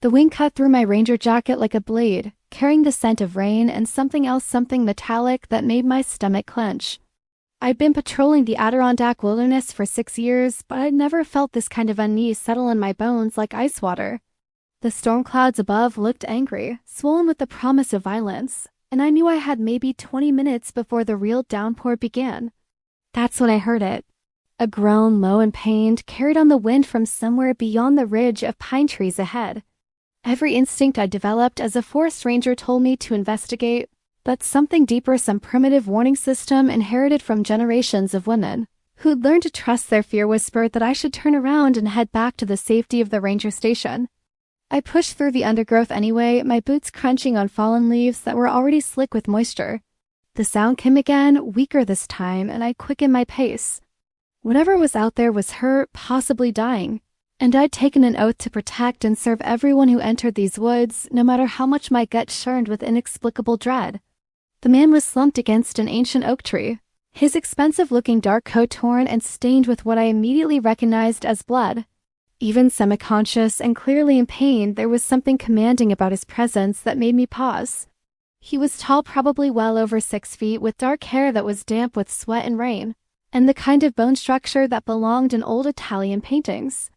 The wind cut through my ranger jacket like a blade, carrying the scent of rain and something else, something metallic that made my stomach clench. I'd been patrolling the Adirondack wilderness for 6 years, but I'd never felt this kind of unease settle in my bones like ice water. The storm clouds above looked angry, swollen with the promise of violence, and I knew I had maybe 20 minutes before the real downpour began. That's when I heard it. A groan, low and pained, carried on the wind from somewhere beyond the ridge of pine trees ahead. Every instinct I developed as a forest ranger told me to investigate, but something deeper, some primitive warning system inherited from generations of women who'd learned to trust their fear whispered that I should turn around and head back to the safety of the ranger station. I pushed through the undergrowth anyway, my boots crunching on fallen leaves that were already slick with moisture. The sound came again, weaker this time, and I quickened my pace. Whatever was out there was hurt, possibly dying, and I'd taken an oath to protect and serve everyone who entered these woods, no matter how much my gut churned with inexplicable dread. The man was slumped against an ancient oak tree, his expensive-looking dark coat torn and stained with what I immediately recognized as blood. Even semi-conscious and clearly in pain, there was something commanding about his presence that made me pause. He was tall, probably well over 6 feet, with dark hair that was damp with sweat and rain, and the kind of bone structure that belonged in old Italian paintings.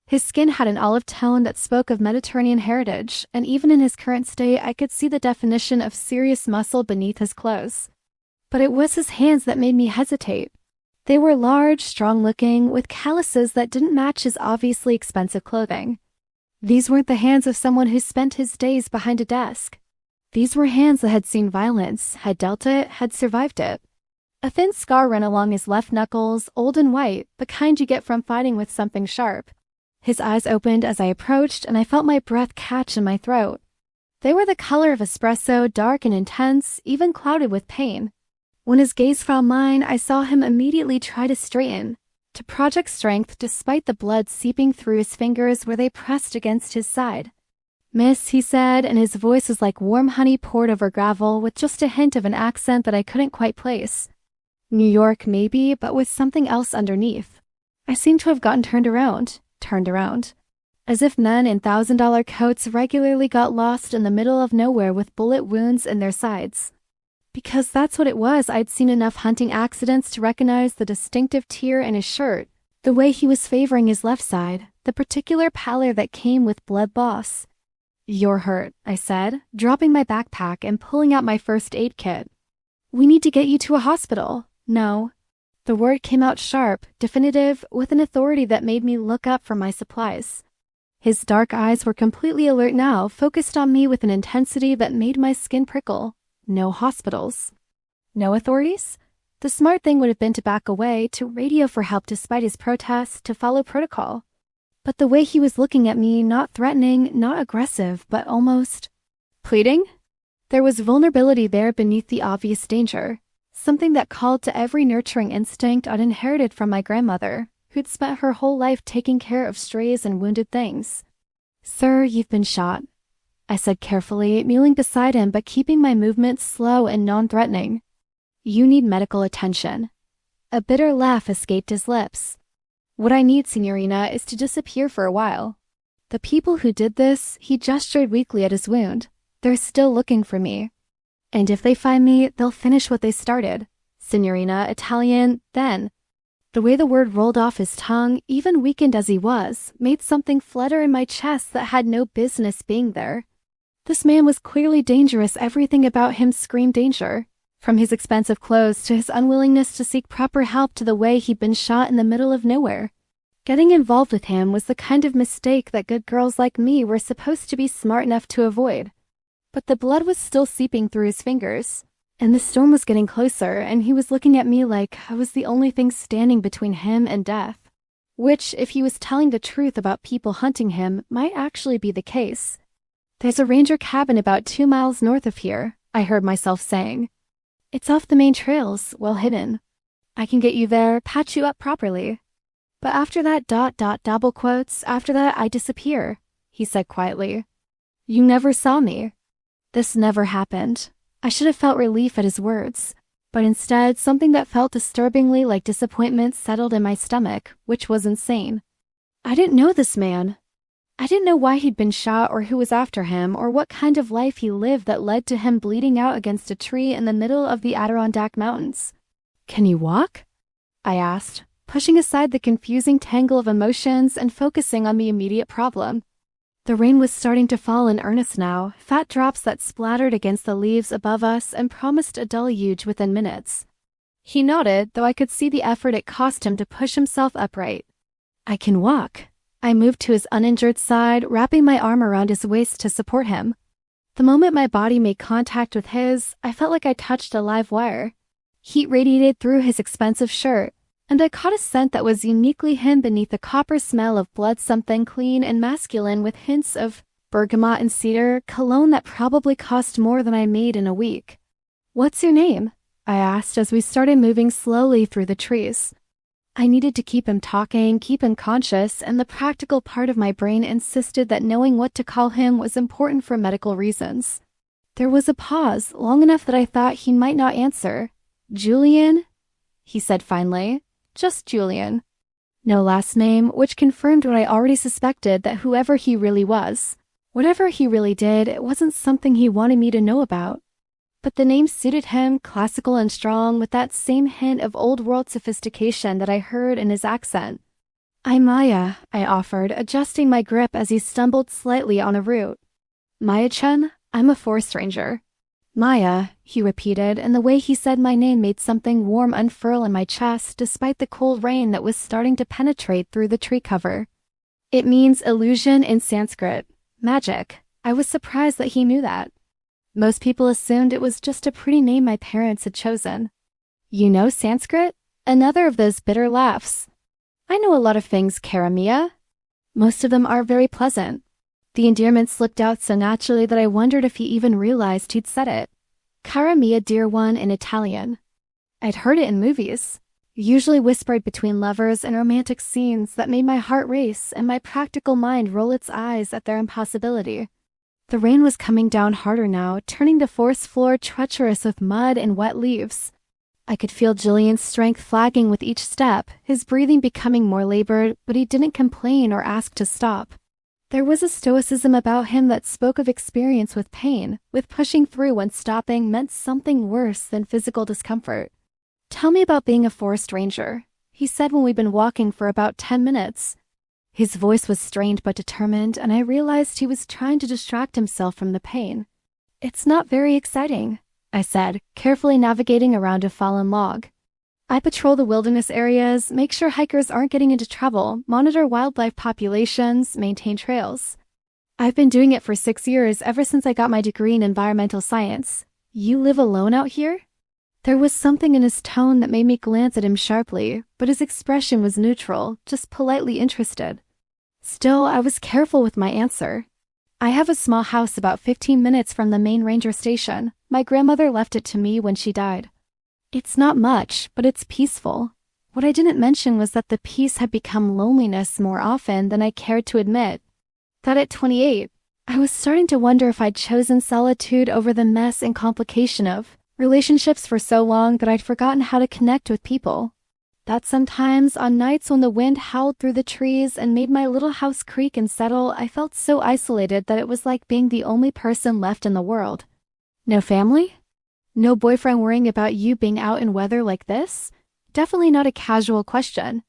His skin had an olive tone that spoke of Mediterranean heritage, and even in his current state I could see the definition of serious muscle beneath his clothes. But it was his hands that made me hesitate. They were large, strong-looking, with calluses that didn't match his obviously expensive clothing. These weren't the hands of someone who spent his days behind a desk. These were hands that had seen violence, had dealt it, had survived it. A thin scar ran along his left knuckles, old and white, the kind you get from fighting with something sharp. His eyes opened as I approached, and I felt my breath catch in my throat. They were the color of espresso, dark and intense, even clouded with pain. When his gaze found mine, I saw him immediately try to straighten, to project strength despite the blood seeping through his fingers where they pressed against his side. "Miss," he said, and his voice was like warm honey poured over gravel with just a hint of an accent that I couldn't quite place. New York, maybe, but with something else underneath. I seemed to have gotten turned around, as if men in $1,000 coats regularly got lost in the middle of nowhere with bullet wounds in their sides. Because that's what it was. I'd seen enough hunting accidents to recognize the distinctive tear in his shirt, the way he was favoring his left side, the particular pallor that came with blood loss. "You're hurt," I said, dropping my backpack and pulling out my first aid kit. "We need to get you to a hospital." "No." The word came out sharp, definitive, with an authority that made me look up from my supplies. His dark eyes were completely alert now, focused on me with an intensity that made my skin prickle. No hospitals. No authorities? The smart thing would have been to back away, to radio for help despite his protest, to follow protocol. But the way he was looking at me, not threatening, not aggressive, but almost pleading? There was vulnerability there beneath the obvious danger, something that called to every nurturing instinct I'd inherited from my grandmother, who'd spent her whole life taking care of strays and wounded things. "Sir, you've been shot," I said carefully, kneeling beside him but keeping my movements slow and non-threatening. "You need medical attention." A bitter laugh escaped his lips. "What I need, Signorina, is to disappear for a while. The people who did this," he gestured weakly at his wound, "they're still looking for me. And if they find me, they'll finish what they started. Signorina, Italian, then." The way the word rolled off his tongue, even weakened as he was, made something flutter in my chest that had no business being there. This man was clearly dangerous. Everything about him screamed danger. From his expensive clothes to his unwillingness to seek proper help to the way he'd been shot in the middle of nowhere. Getting involved with him was the kind of mistake that good girls like me were supposed to be smart enough to avoid. But the blood was still seeping through his fingers, and the storm was getting closer, and he was looking at me like I was the only thing standing between him and death. Which, if he was telling the truth about people hunting him, might actually be the case. "There's a ranger cabin about 2 miles north of here," I heard myself saying. "It's off the main trails, well hidden. I can get you there, patch you up properly. But after that double quotes, after that I disappear," he said quietly. "You never saw me." This never happened. I should have felt relief at his words, but instead something that felt disturbingly like disappointment settled in my stomach, which was insane. I didn't know this man. I didn't know why he'd been shot or who was after him or what kind of life he lived that led to him bleeding out against a tree in the middle of the Adirondack Mountains. "Can you walk?" I asked, pushing aside the confusing tangle of emotions and focusing on the immediate problem. The rain was starting to fall in earnest now, fat drops that splattered against the leaves above us and promised a deluge within minutes. He nodded, though I could see the effort it cost him to push himself upright. "I can walk." I moved to his uninjured side, wrapping my arm around his waist to support him. The moment my body made contact with his, I felt like I touched a live wire. Heat radiated through his expensive shirt, and I caught a scent that was uniquely him beneath the copper smell of blood, something clean and masculine with hints of bergamot and cedar, cologne that probably cost more than I made in a week. "What's your name?" I asked as we started moving slowly through the trees. I needed to keep him talking, keep him conscious, and the practical part of my brain insisted that knowing what to call him was important for medical reasons. There was a pause, long enough that I thought he might not answer. "Julian?" he said finally. "Just Julian." No last name, which confirmed what I already suspected, that whoever he really was, whatever he really did, it wasn't something he wanted me to know about. But the name suited him, classical and strong, with that same hint of old-world sophistication that I heard in his accent. "I'm Maya," I offered, adjusting my grip as he stumbled slightly on a root. "Maya-chan, I'm a forest ranger." "Maya," he repeated, and the way he said my name made something warm unfurl in my chest despite the cold rain that was starting to penetrate through the tree cover. "It means illusion in Sanskrit. Magic." I was surprised that he knew that. Most people assumed it was just a pretty name my parents had chosen. "You know Sanskrit?" Another of those bitter laughs. "I know a lot of things, cara mia. Most of them are very pleasant." The endearment slipped out so naturally that I wondered if he even realized he'd said it. "Cara mia, dear one," in Italian. I'd heard it in movies, usually whispered between lovers in romantic scenes that made my heart race and my practical mind roll its eyes at their impossibility. The rain was coming down harder now, turning the forest floor treacherous with mud and wet leaves. I could feel Julian's strength flagging with each step, his breathing becoming more labored, but he didn't complain or ask to stop. There was a stoicism about him that spoke of experience with pain, with pushing through when stopping meant something worse than physical discomfort. "Tell me about being a forest ranger," he said when we'd been walking for about 10 minutes. His voice was strained but determined, and I realized he was trying to distract himself from the pain. "It's not very exciting," I said, carefully navigating around a fallen log. "I patrol the wilderness areas, make sure hikers aren't getting into trouble, monitor wildlife populations, maintain trails. I've been doing it for 6 years, ever since I got my degree in environmental science. You live alone out here?" There was something in his tone that made me glance at him sharply, but his expression was neutral, just politely interested. Still, I was careful with my answer. "I have a small house about 15 minutes from the main ranger station. My grandmother left it to me when she died. It's not much, but it's peaceful." What I didn't mention was that the peace had become loneliness more often than I cared to admit. That at 28, I was starting to wonder if I'd chosen solitude over the mess and complication of relationships for so long that I'd forgotten how to connect with people. That sometimes, on nights when the wind howled through the trees and made my little house creak and settle, I felt so isolated that it was like being the only person left in the world. "No family? No boyfriend worrying about you being out in weather like this?" Definitely not a casual question.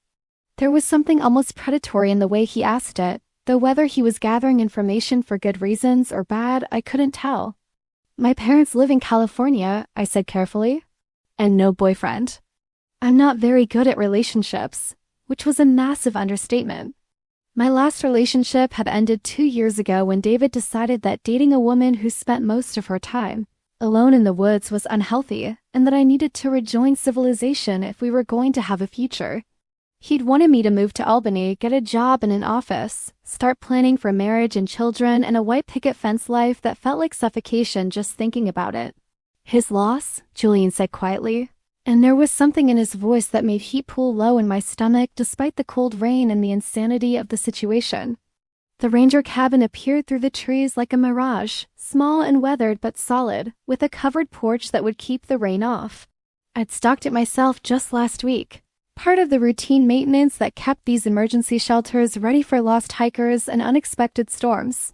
There was something almost predatory in the way he asked it, though whether he was gathering information for good reasons or bad, I couldn't tell. "My parents live in California," I said carefully. "And no boyfriend." I'm not very good at relationships, which was a massive understatement. My last relationship had ended 2 years ago when David decided that dating a woman who spent most of her time alone in the woods was unhealthy, and that I needed to rejoin civilization if we were going to have a future. He'd wanted me to move to Albany, get a job in an office, start planning for marriage and children and a white picket fence life that felt like suffocation just thinking about it. "His loss," Julian said quietly, and there was something in his voice that made heat pool low in my stomach despite the cold rain and the insanity of the situation. The ranger cabin appeared through the trees like a mirage, small and weathered but solid, with a covered porch that would keep the rain off. I'd stalked it myself just last week. Part of the routine maintenance that kept these emergency shelters ready for lost hikers and unexpected storms.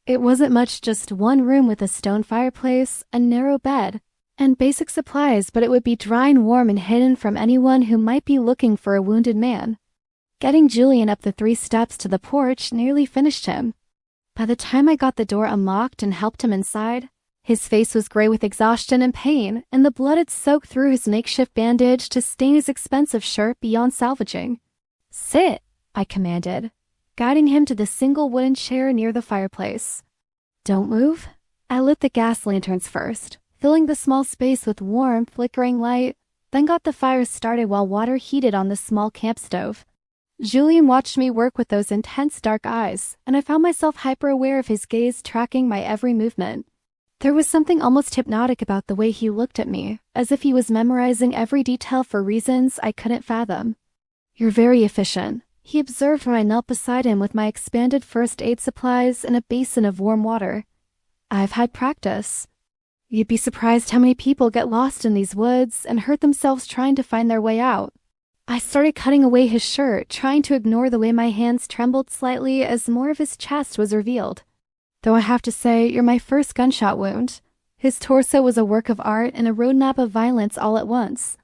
It wasn't much, just one room with a stone fireplace, a narrow bed, and basic supplies, but it would be dry and warm and hidden from anyone who might be looking for a wounded man. Getting Julian up the 3 steps to the porch nearly finished him. By the time I got the door unlocked and helped him inside, his face was gray with exhaustion and pain, and the blood had soaked through his makeshift bandage to stain his expensive shirt beyond salvaging. "Sit," I commanded, guiding him to the single wooden chair near the fireplace. "Don't move." I lit the gas lanterns first, filling the small space with warm, flickering light, then got the fire started while water heated on the small camp stove. Julian watched me work with those intense dark eyes, and I found myself hyper-aware of his gaze tracking my every movement. There was something almost hypnotic about the way he looked at me, as if he was memorizing every detail for reasons I couldn't fathom. "You're very efficient," he observed when I knelt beside him with my expanded first aid supplies and a basin of warm water. "I've had practice." "You'd be surprised how many people get lost in these woods and hurt themselves trying to find their way out." I started cutting away his shirt, trying to ignore the way my hands trembled slightly as more of his chest was revealed. "Though I have to say, you're my first gunshot wound." His torso was a work of art and a roadmap of violence all at once.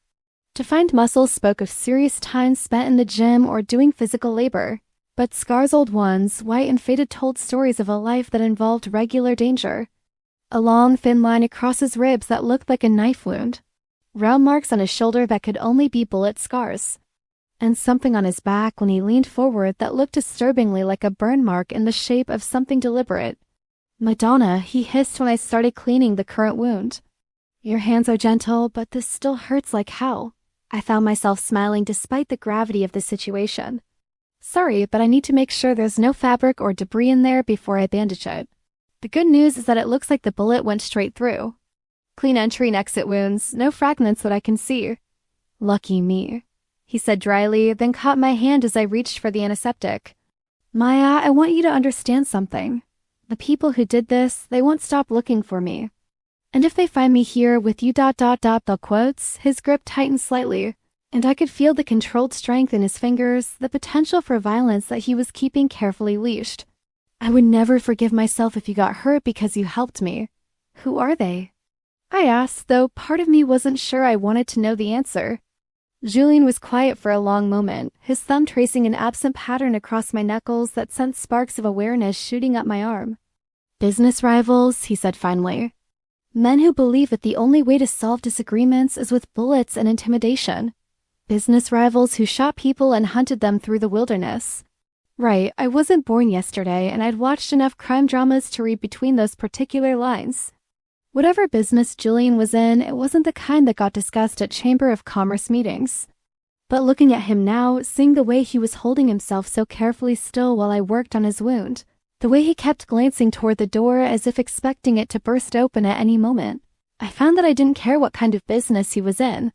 Defined muscles spoke of serious time spent in the gym or doing physical labor, but Scar's old ones, white and faded, told stories of a life that involved regular danger. A long, thin line across his ribs that looked like a knife wound. Round marks on his shoulder that could only be bullet scars. And something on his back when he leaned forward that looked disturbingly like a burn mark in the shape of something deliberate. "Madonna," he hissed when I started cleaning the current wound. "Your hands are gentle, but this still hurts like hell." I found myself smiling despite the gravity of the situation. "Sorry, but I need to make sure there's no fabric or debris in there before I bandage it. The good news is that it looks like the bullet went straight through. Clean entry and exit wounds, no fragments that I can see." "Lucky me," he said dryly, then caught my hand as I reached for the antiseptic. "Maya, I want you to understand something. The people who did this, they won't stop looking for me. And if they find me here with you ... The quotes, his grip tightened slightly, and I could feel the controlled strength in his fingers, the potential for violence that he was keeping carefully leashed. "I would never forgive myself if you got hurt because you helped me. Who are they?" I asked, though part of me wasn't sure I wanted to know the answer. Julian was quiet for a long moment, his thumb tracing an absent pattern across my knuckles that sent sparks of awareness shooting up my arm. "Business rivals," he said finally. "Men who believe that the only way to solve disagreements is with bullets and intimidation. Business rivals who shot people and hunted them through the wilderness." Right, I wasn't born yesterday, and I'd watched enough crime dramas to read between those particular lines. Whatever business Julian was in, it wasn't the kind that got discussed at Chamber of Commerce meetings. But looking at him now, seeing the way he was holding himself so carefully still while I worked on his wound, the way he kept glancing toward the door as if expecting it to burst open at any moment, I found that I didn't care what kind of business he was in.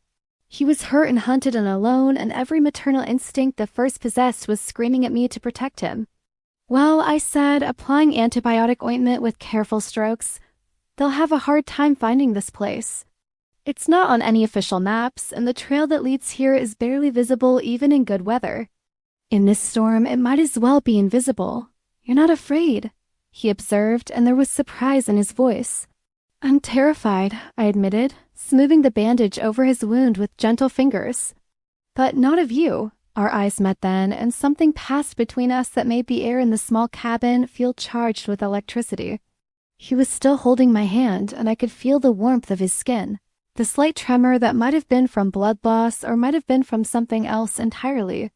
He was hurt and hunted and alone, and every maternal instinct that first possessed was screaming at me to protect him. "Well," I said, applying antibiotic ointment with careful strokes, "they'll have a hard time finding this place. It's not on any official maps, and the trail that leads here is barely visible even in good weather. In this storm, it might as well be invisible. You're not afraid," he observed, and there was surprise in his voice. "I'm terrified," I admitted, smoothing the bandage over his wound with gentle fingers. "But not of you." Our eyes met then, and something passed between us that made the air in the small cabin feel charged with electricity. He was still holding my hand, and I could feel the warmth of his skin, the slight tremor that might have been from blood loss or might have been from something else entirely.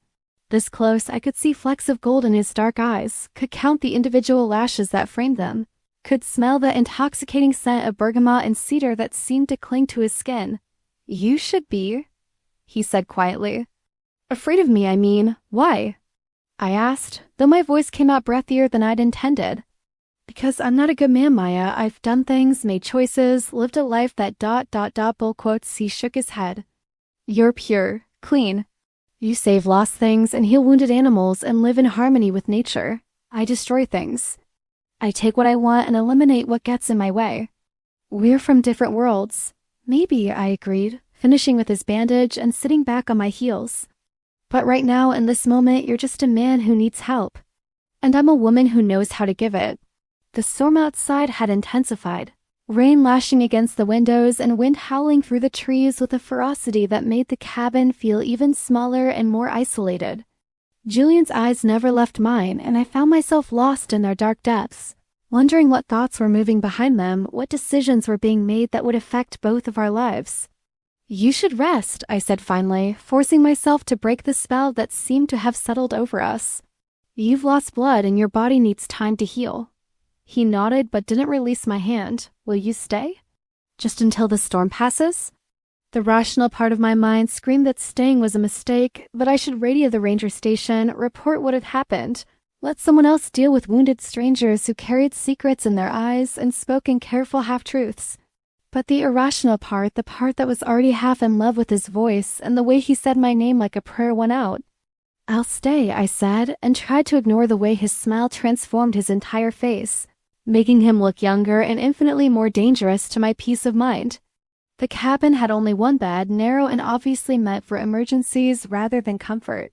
This close, I could see flecks of gold in his dark eyes, could count the individual lashes that framed them, could smell the intoxicating scent of bergamot and cedar that seemed to cling to his skin. "You should be," he said quietly. "Afraid of me, I mean. Why?" I asked, though my voice came out breathier than I'd intended. "Because I'm not a good man, Maya. I've done things, made choices, lived a life that ... bull quotes." He shook his head. "You're pure, clean. You save lost things and heal wounded animals and live in harmony with nature. I destroy things. I take what I want and eliminate what gets in my way." "We're from different worlds." "Maybe," I agreed, finishing with his bandage and sitting back on my heels. But right now, in this moment, you're just a man who needs help. And I'm a woman who knows how to give it. The storm outside had intensified. Rain lashing against the windows and wind howling through the trees with a ferocity that made the cabin feel even smaller and more isolated. Julian's eyes never left mine, and I found myself lost in their dark depths, wondering what thoughts were moving behind them, what decisions were being made that would affect both of our lives. "You should rest," I said finally, forcing myself to break the spell that seemed to have settled over us. "You've lost blood and your body needs time to heal." He nodded but didn't release my hand. "Will you stay? Just until the storm passes?" The rational part of my mind screamed that staying was a mistake, that I should radio the ranger station, report what had happened, let someone else deal with wounded strangers who carried secrets in their eyes and spoke in careful half-truths. But the irrational part, the part that was already half in love with his voice and the way he said my name like a prayer, won out. "I'll stay," I said, and tried to ignore the way his smile transformed his entire face, making him look younger and infinitely more dangerous to my peace of mind. The cabin had only one bed, narrow and obviously meant for emergencies rather than comfort.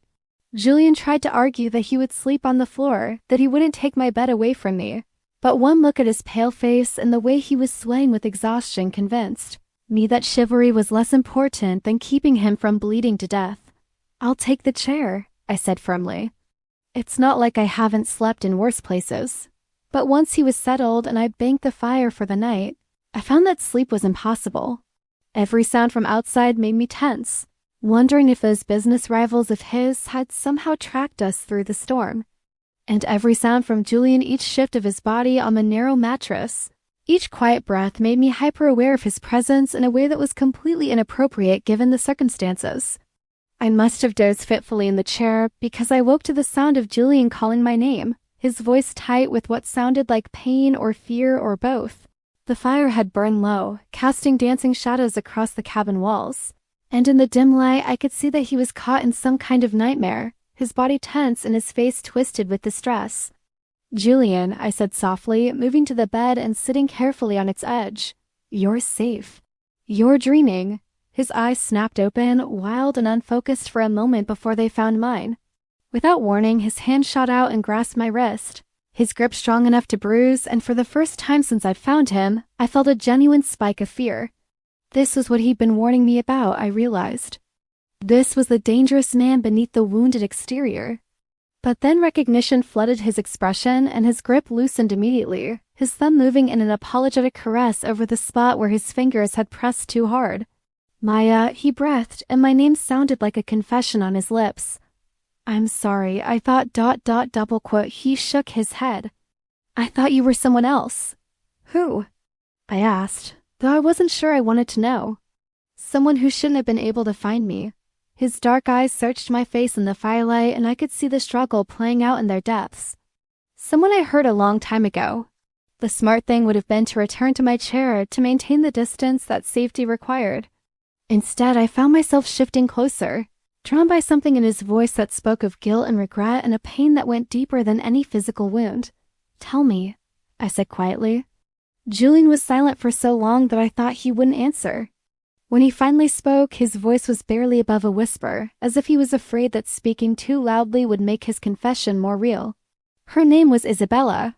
Julian tried to argue that he would sleep on the floor, that he wouldn't take my bed away from me. But one look at his pale face and the way he was swaying with exhaustion convinced me that chivalry was less important than keeping him from bleeding to death. "I'll take the chair," I said firmly. It's not like I haven't slept in worse places. But once he was settled and I banked the fire for the night, I found that sleep was impossible. Every sound from outside made me tense, wondering if those business rivals of his had somehow tracked us through the storm. And every sound from Julian, each shift of his body on the narrow mattress, each quiet breath made me hyper-aware of his presence in a way that was completely inappropriate given the circumstances. I must have dozed fitfully in the chair because I woke to the sound of Julian calling my name, his voice tight with what sounded like pain or fear or both. The fire had burned low, casting dancing shadows across the cabin walls, and in the dim light I could see that he was caught in some kind of nightmare, his body tense and his face twisted with distress. "Julian," I said softly, moving to the bed and sitting carefully on its edge. "You're safe. You're dreaming." His eyes snapped open, wild and unfocused for a moment before they found mine. Without warning, his hand shot out and grasped my wrist, his grip strong enough to bruise, and for the first time since I'd found him, I felt a genuine spike of fear. This was what he'd been warning me about, I realized. This was the dangerous man beneath the wounded exterior. But then recognition flooded his expression and his grip loosened immediately, his thumb moving in an apologetic caress over the spot where his fingers had pressed too hard. "Maya," he breathed, and my name sounded like a confession on his lips. "I'm sorry, I thought ... He shook his head. "I thought you were someone else." "Who?" I asked, though I wasn't sure I wanted to know. Someone who shouldn't have been able to find me. His dark eyes searched my face in the firelight, and I could see the struggle playing out in their depths. Someone I heard a long time ago. The smart thing would have been to return to my chair to maintain the distance that safety required. Instead, I found myself shifting closer, drawn by something in his voice that spoke of guilt and regret and a pain that went deeper than any physical wound. "Tell me," I said quietly. Julian was silent for so long that I thought he wouldn't answer. When he finally spoke, his voice was barely above a whisper, as if he was afraid that speaking too loudly would make his confession more real. Her name was Isabella.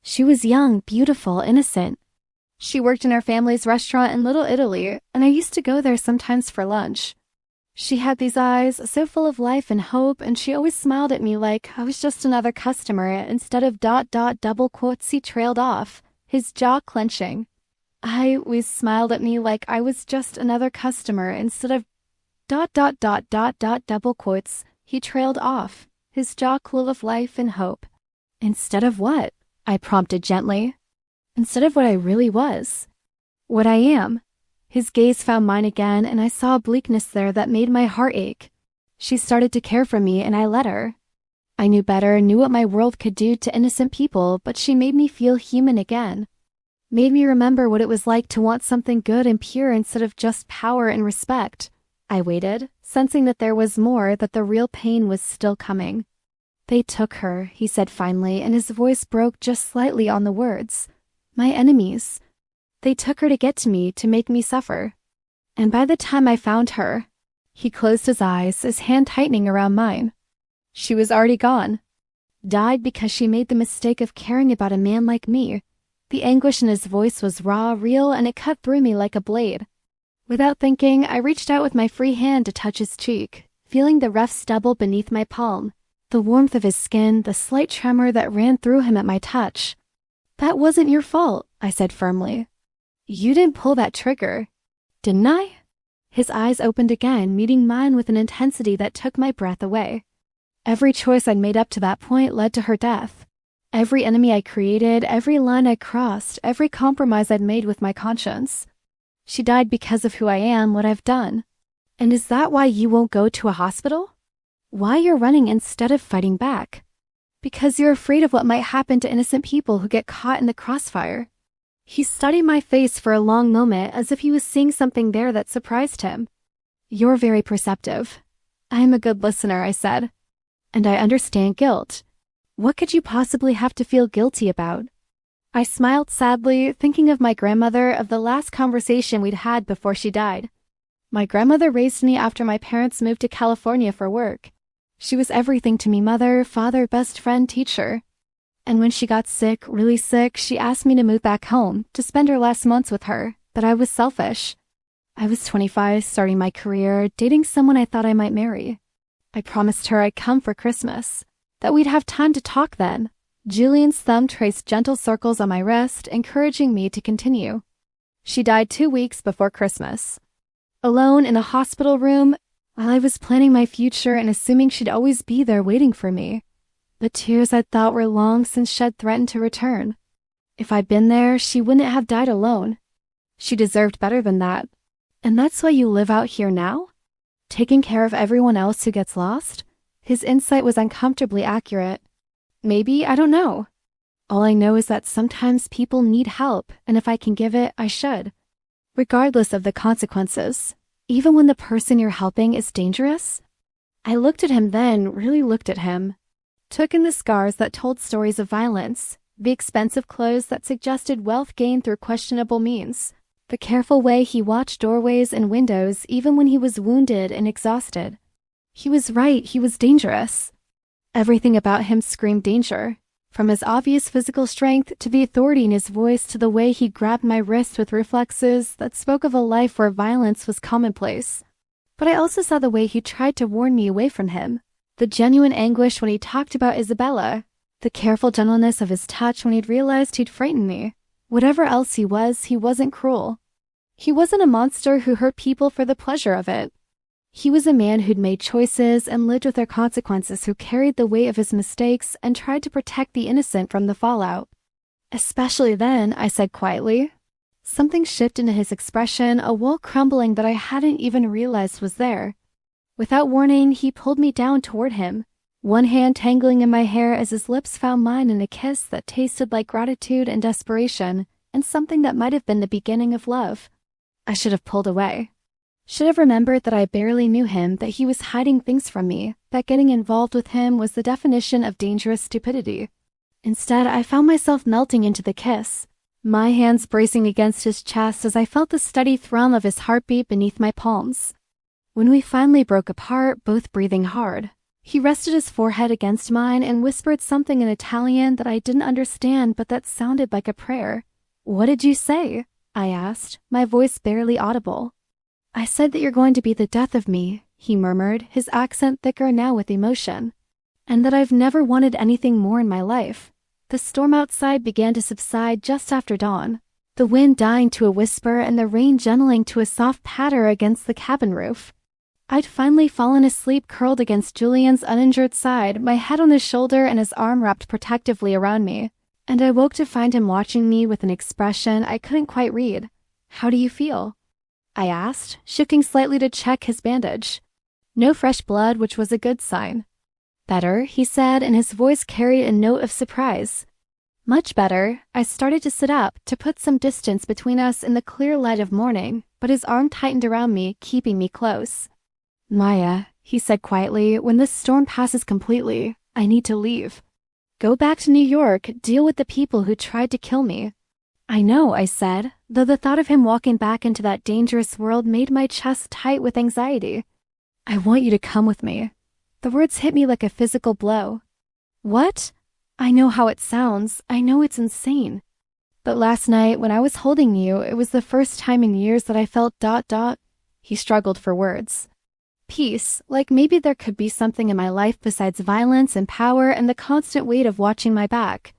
She was young, beautiful, innocent. She worked in our family's restaurant in Little Italy, and I used to go there sometimes for lunch. She had these eyes so full of life and hope, and she always smiled at me like I was just another customer instead of ... He trailed off, his jaw clenching. I always smiled at me like I was just another customer instead of ... He trailed off, his jaw full of life and hope. Instead of what? I prompted gently. Instead of what I really was. What I am. His gaze found mine again, and I saw a bleakness there that made my heart ache. She started to care for me, and I let her. I knew better, knew what my world could do to innocent people, but she made me feel human again. Made me remember what it was like to want something good and pure instead of just power and respect. I waited, sensing that there was more, that the real pain was still coming. "They took her," he said finally, and his voice broke just slightly on the words. "My enemies. They took her to get to me, to make me suffer. And by the time I found her..." He closed his eyes, his hand tightening around mine. She was already gone. Died because she made the mistake of caring about a man like me. The anguish in his voice was raw, real, and it cut through me like a blade. Without thinking, I reached out with my free hand to touch his cheek, feeling the rough stubble beneath my palm, the warmth of his skin, the slight tremor that ran through him at my touch. That wasn't your fault, I said firmly. You didn't pull that trigger. Didn't I? His eyes opened again, meeting mine with an intensity that took my breath away. Every choice I'd made up to that point led to her death. Every enemy I created, every line I crossed, every compromise I'd made with my conscience. She died because of who I am, what I've done. And is that why you won't go to a hospital? Why you're running instead of fighting back? Because you're afraid of what might happen to innocent people who get caught in the crossfire. He studied my face for a long moment as if he was seeing something there that surprised him. You're very perceptive. I am a good listener, I said. And I understand guilt. What could you possibly have to feel guilty about? I smiled sadly, thinking of my grandmother, of the last conversation we'd had before she died. My grandmother raised me after my parents moved to California for work. She was everything to me: mother, father, best friend, teacher. And when she got sick, really sick, she asked me to move back home, to spend her last months with her, but I was selfish. I was 25, starting my career, dating someone I thought I might marry. I promised her I'd come for Christmas, that we'd have time to talk then. Julian's thumb traced gentle circles on my wrist, encouraging me to continue. She died 2 weeks before Christmas. Alone in a hospital room, while I was planning my future and assuming she'd always be there waiting for me. The tears I thought were long since shed threatened to return. If I'd been there, she wouldn't have died alone. She deserved better than that. And that's why you live out here now? Taking care of everyone else who gets lost? His insight was uncomfortably accurate. Maybe, I don't know. All I know is that sometimes people need help, and if I can give it, I should. Regardless of the consequences, even when the person you're helping is dangerous. I looked at him then, really looked at him. Took in the scars that told stories of violence, the expensive clothes that suggested wealth gained through questionable means, the careful way he watched doorways and windows even when he was wounded and exhausted. He was right, he was dangerous. Everything about him screamed danger, from his obvious physical strength to the authority in his voice to the way he grabbed my wrist with reflexes that spoke of a life where violence was commonplace. But I also saw the way he tried to warn me away from him, the genuine anguish when he talked about Isabella, the careful gentleness of his touch when he'd realized he'd frightened me. Whatever else he wasn't cruel. He wasn't a monster who hurt people for the pleasure of it. He was a man who'd made choices and lived with their consequences, who carried the weight of his mistakes and tried to protect the innocent from the fallout. Especially then, I said quietly. Something shifted in his expression, a wall crumbling that I hadn't even realized was there. Without warning, he pulled me down toward him, one hand tangling in my hair as his lips found mine in a kiss that tasted like gratitude and desperation, and something that might have been the beginning of love. I should have pulled away. Should have remembered that I barely knew him, that he was hiding things from me, that getting involved with him was the definition of dangerous stupidity. Instead, I found myself melting into the kiss, my hands bracing against his chest as I felt the steady thrum of his heartbeat beneath my palms. When we finally broke apart, both breathing hard, he rested his forehead against mine and whispered something in Italian that I didn't understand but that sounded like a prayer. "What did you say?" I asked, my voice barely audible. "I said that you're going to be the death of me," he murmured, his accent thicker now with emotion. "And that I've never wanted anything more in my life." The storm outside began to subside just after dawn, the wind dying to a whisper and the rain gentling to a soft patter against the cabin roof. I'd finally fallen asleep curled against Julian's uninjured side, my head on his shoulder and his arm wrapped protectively around me, and I woke to find him watching me with an expression I couldn't quite read. "How do you feel?" I asked, shifting slightly to check his bandage. No fresh blood, which was a good sign. "Better," he said, and his voice carried a note of surprise. "Much better." I started to sit up, to put some distance between us in the clear light of morning, but his arm tightened around me, keeping me close. "Maya," he said quietly, "when this storm passes completely, I need to leave. Go back to New York, deal with the people who tried to kill me." "I know," I said, though the thought of him walking back into that dangerous world made my chest tight with anxiety. I want you to come with me. The words hit me like a physical blow. What? I know how it sounds. I know it's insane. But last night, when I was holding you, it was the first time in years that I felt ... He struggled for words. Peace, like maybe there could be something in my life besides violence and power and the constant weight of watching my back.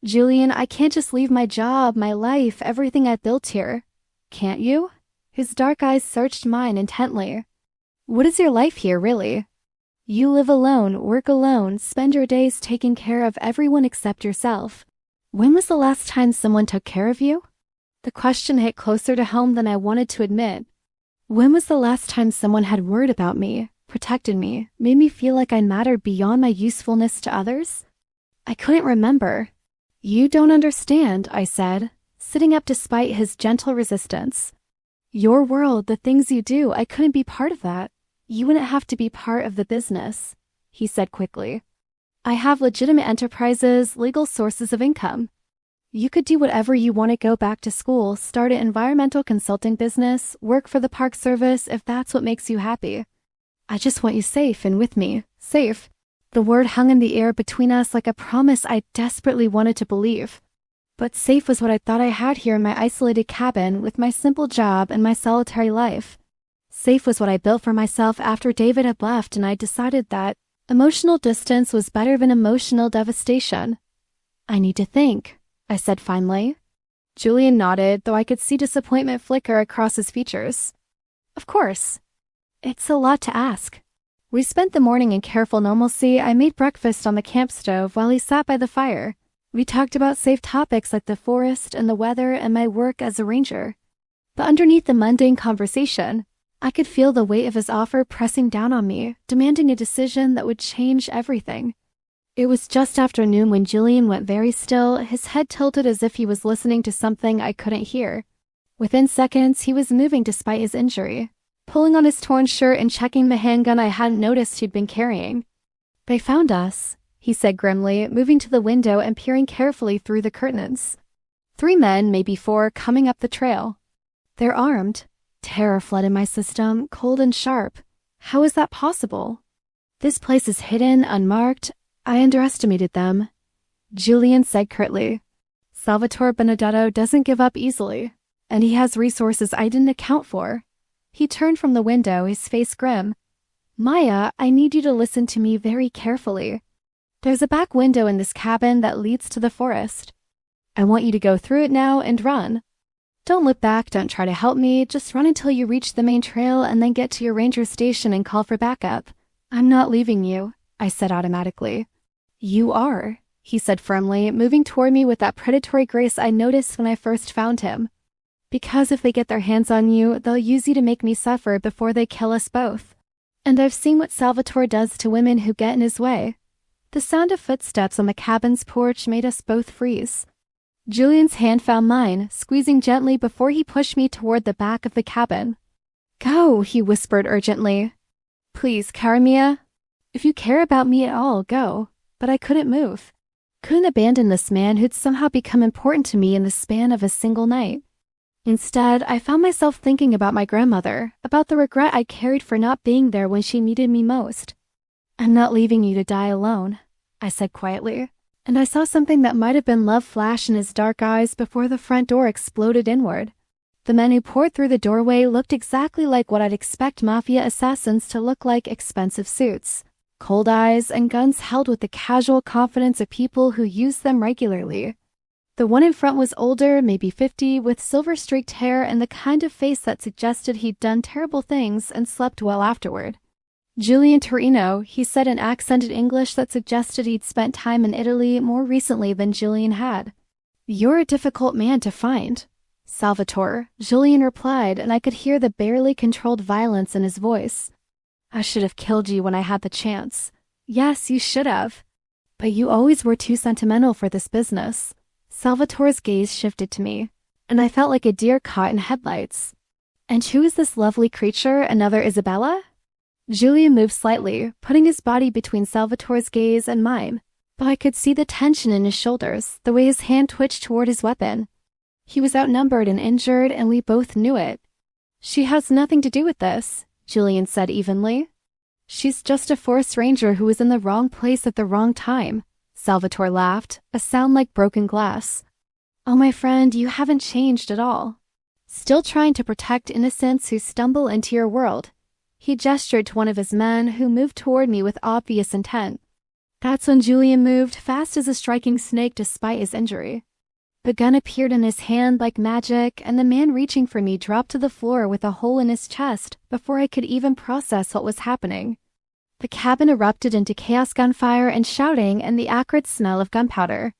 Julian, I can't just leave my job, my life, everything I've built here. Can't you? His dark eyes searched mine intently. What is your life here, really? You live alone, work alone, spend your days taking care of everyone except yourself. When was the last time someone took care of you? The question hit closer to home than I wanted to admit. When was the last time someone had worried about me, protected me, made me feel like I mattered beyond my usefulness to others? I couldn't remember. You don't understand, I said, sitting up despite his gentle resistance. Your world, the things you do, I couldn't be part of that. You wouldn't have to be part of the business, he said quickly. I have legitimate enterprises, legal sources of income. You could do whatever you want to, go back to school, start an environmental consulting business, work for the Park Service if that's what makes you happy. I just want you safe and with me. Safe. The word hung in the air between us like a promise I desperately wanted to believe. But safe was what I thought I had here in my isolated cabin with my simple job and my solitary life. Safe was what I built for myself after David had left, and I decided that emotional distance was better than emotional devastation. I need to think, I said finally. Julian nodded, though I could see disappointment flicker across his features. Of course. It's a lot to ask. We spent the morning in careful normalcy. I made breakfast on the camp stove while he sat by the fire. We talked about safe topics like the forest and the weather and my work as a ranger. But underneath the mundane conversation, I could feel the weight of his offer pressing down on me, demanding a decision that would change everything. It was just after noon when Julian went very still, his head tilted as if he was listening to something I couldn't hear. Within seconds, he was moving despite his injury, pulling on his torn shirt and checking the handgun I hadn't noticed he'd been carrying. They found us, he said grimly, moving to the window and peering carefully through the curtains. 3 men, maybe 4, coming up the trail. They're armed. Terror flooded my system, cold and sharp. How is that possible? This place is hidden, unmarked. I underestimated them. Julian said curtly. Salvatore Benedetto doesn't give up easily, and he has resources I didn't account for. He turned from the window, his face grim. Maya, I need you to listen to me very carefully. There's a back window in this cabin that leads to the forest. I want you to go through it now and run. Don't look back, don't try to help me, just run until you reach the main trail and then get to your ranger station and call for backup. I'm not leaving you, I said automatically. You are, he said firmly, moving toward me with that predatory grace I noticed when I first found him. Because if they get their hands on you, they'll use you to make me suffer before they kill us both. And I've seen what Salvatore does to women who get in his way. The sound of footsteps on the cabin's porch made us both freeze. Julian's hand found mine, squeezing gently before he pushed me toward the back of the cabin. Go, he whispered urgently. Please, Karamia. If you care about me at all, go. But I couldn't move. Couldn't abandon this man who'd somehow become important to me in the span of a single night. Instead, I found myself thinking about my grandmother, about the regret I carried for not being there when she needed me most. I'm not leaving you to die alone, I said quietly. And I saw something that might have been love flash in his dark eyes before the front door exploded inward. The men who poured through the doorway looked exactly like what I'd expect mafia assassins to look like: expensive suits, cold eyes, and guns held with the casual confidence of people who use them regularly. The one in front was older, maybe 50, with silver-streaked hair and the kind of face that suggested he'd done terrible things and slept well afterward. Julian Torino, he said in accented English that suggested he'd spent time in Italy more recently than Julian had. You're a difficult man to find. Salvatore, Julian replied, and I could hear the barely controlled violence in his voice. I should have killed you when I had the chance. Yes, you should have. But you always were too sentimental for this business. Salvatore's gaze shifted to me, and I felt like a deer caught in headlights. And who is this lovely creature, another Isabella? Julian moved slightly, putting his body between Salvatore's gaze and mine, but I could see the tension in his shoulders, the way his hand twitched toward his weapon. He was outnumbered and injured, and we both knew it. She has nothing to do with this, Julian said evenly. She's just a forest ranger who was in the wrong place at the wrong time. Salvatore laughed, a sound like broken glass. Oh, my friend, you haven't changed at all. Still trying to protect innocents who stumble into your world. He gestured to one of his men who moved toward me with obvious intent. That's when Julian moved, fast as a striking snake despite his injury. The gun appeared in his hand like magic, and the man reaching for me dropped to the floor with a hole in his chest before I could even process what was happening. The cabin erupted into chaos, gunfire and shouting, and the acrid smell of gunpowder.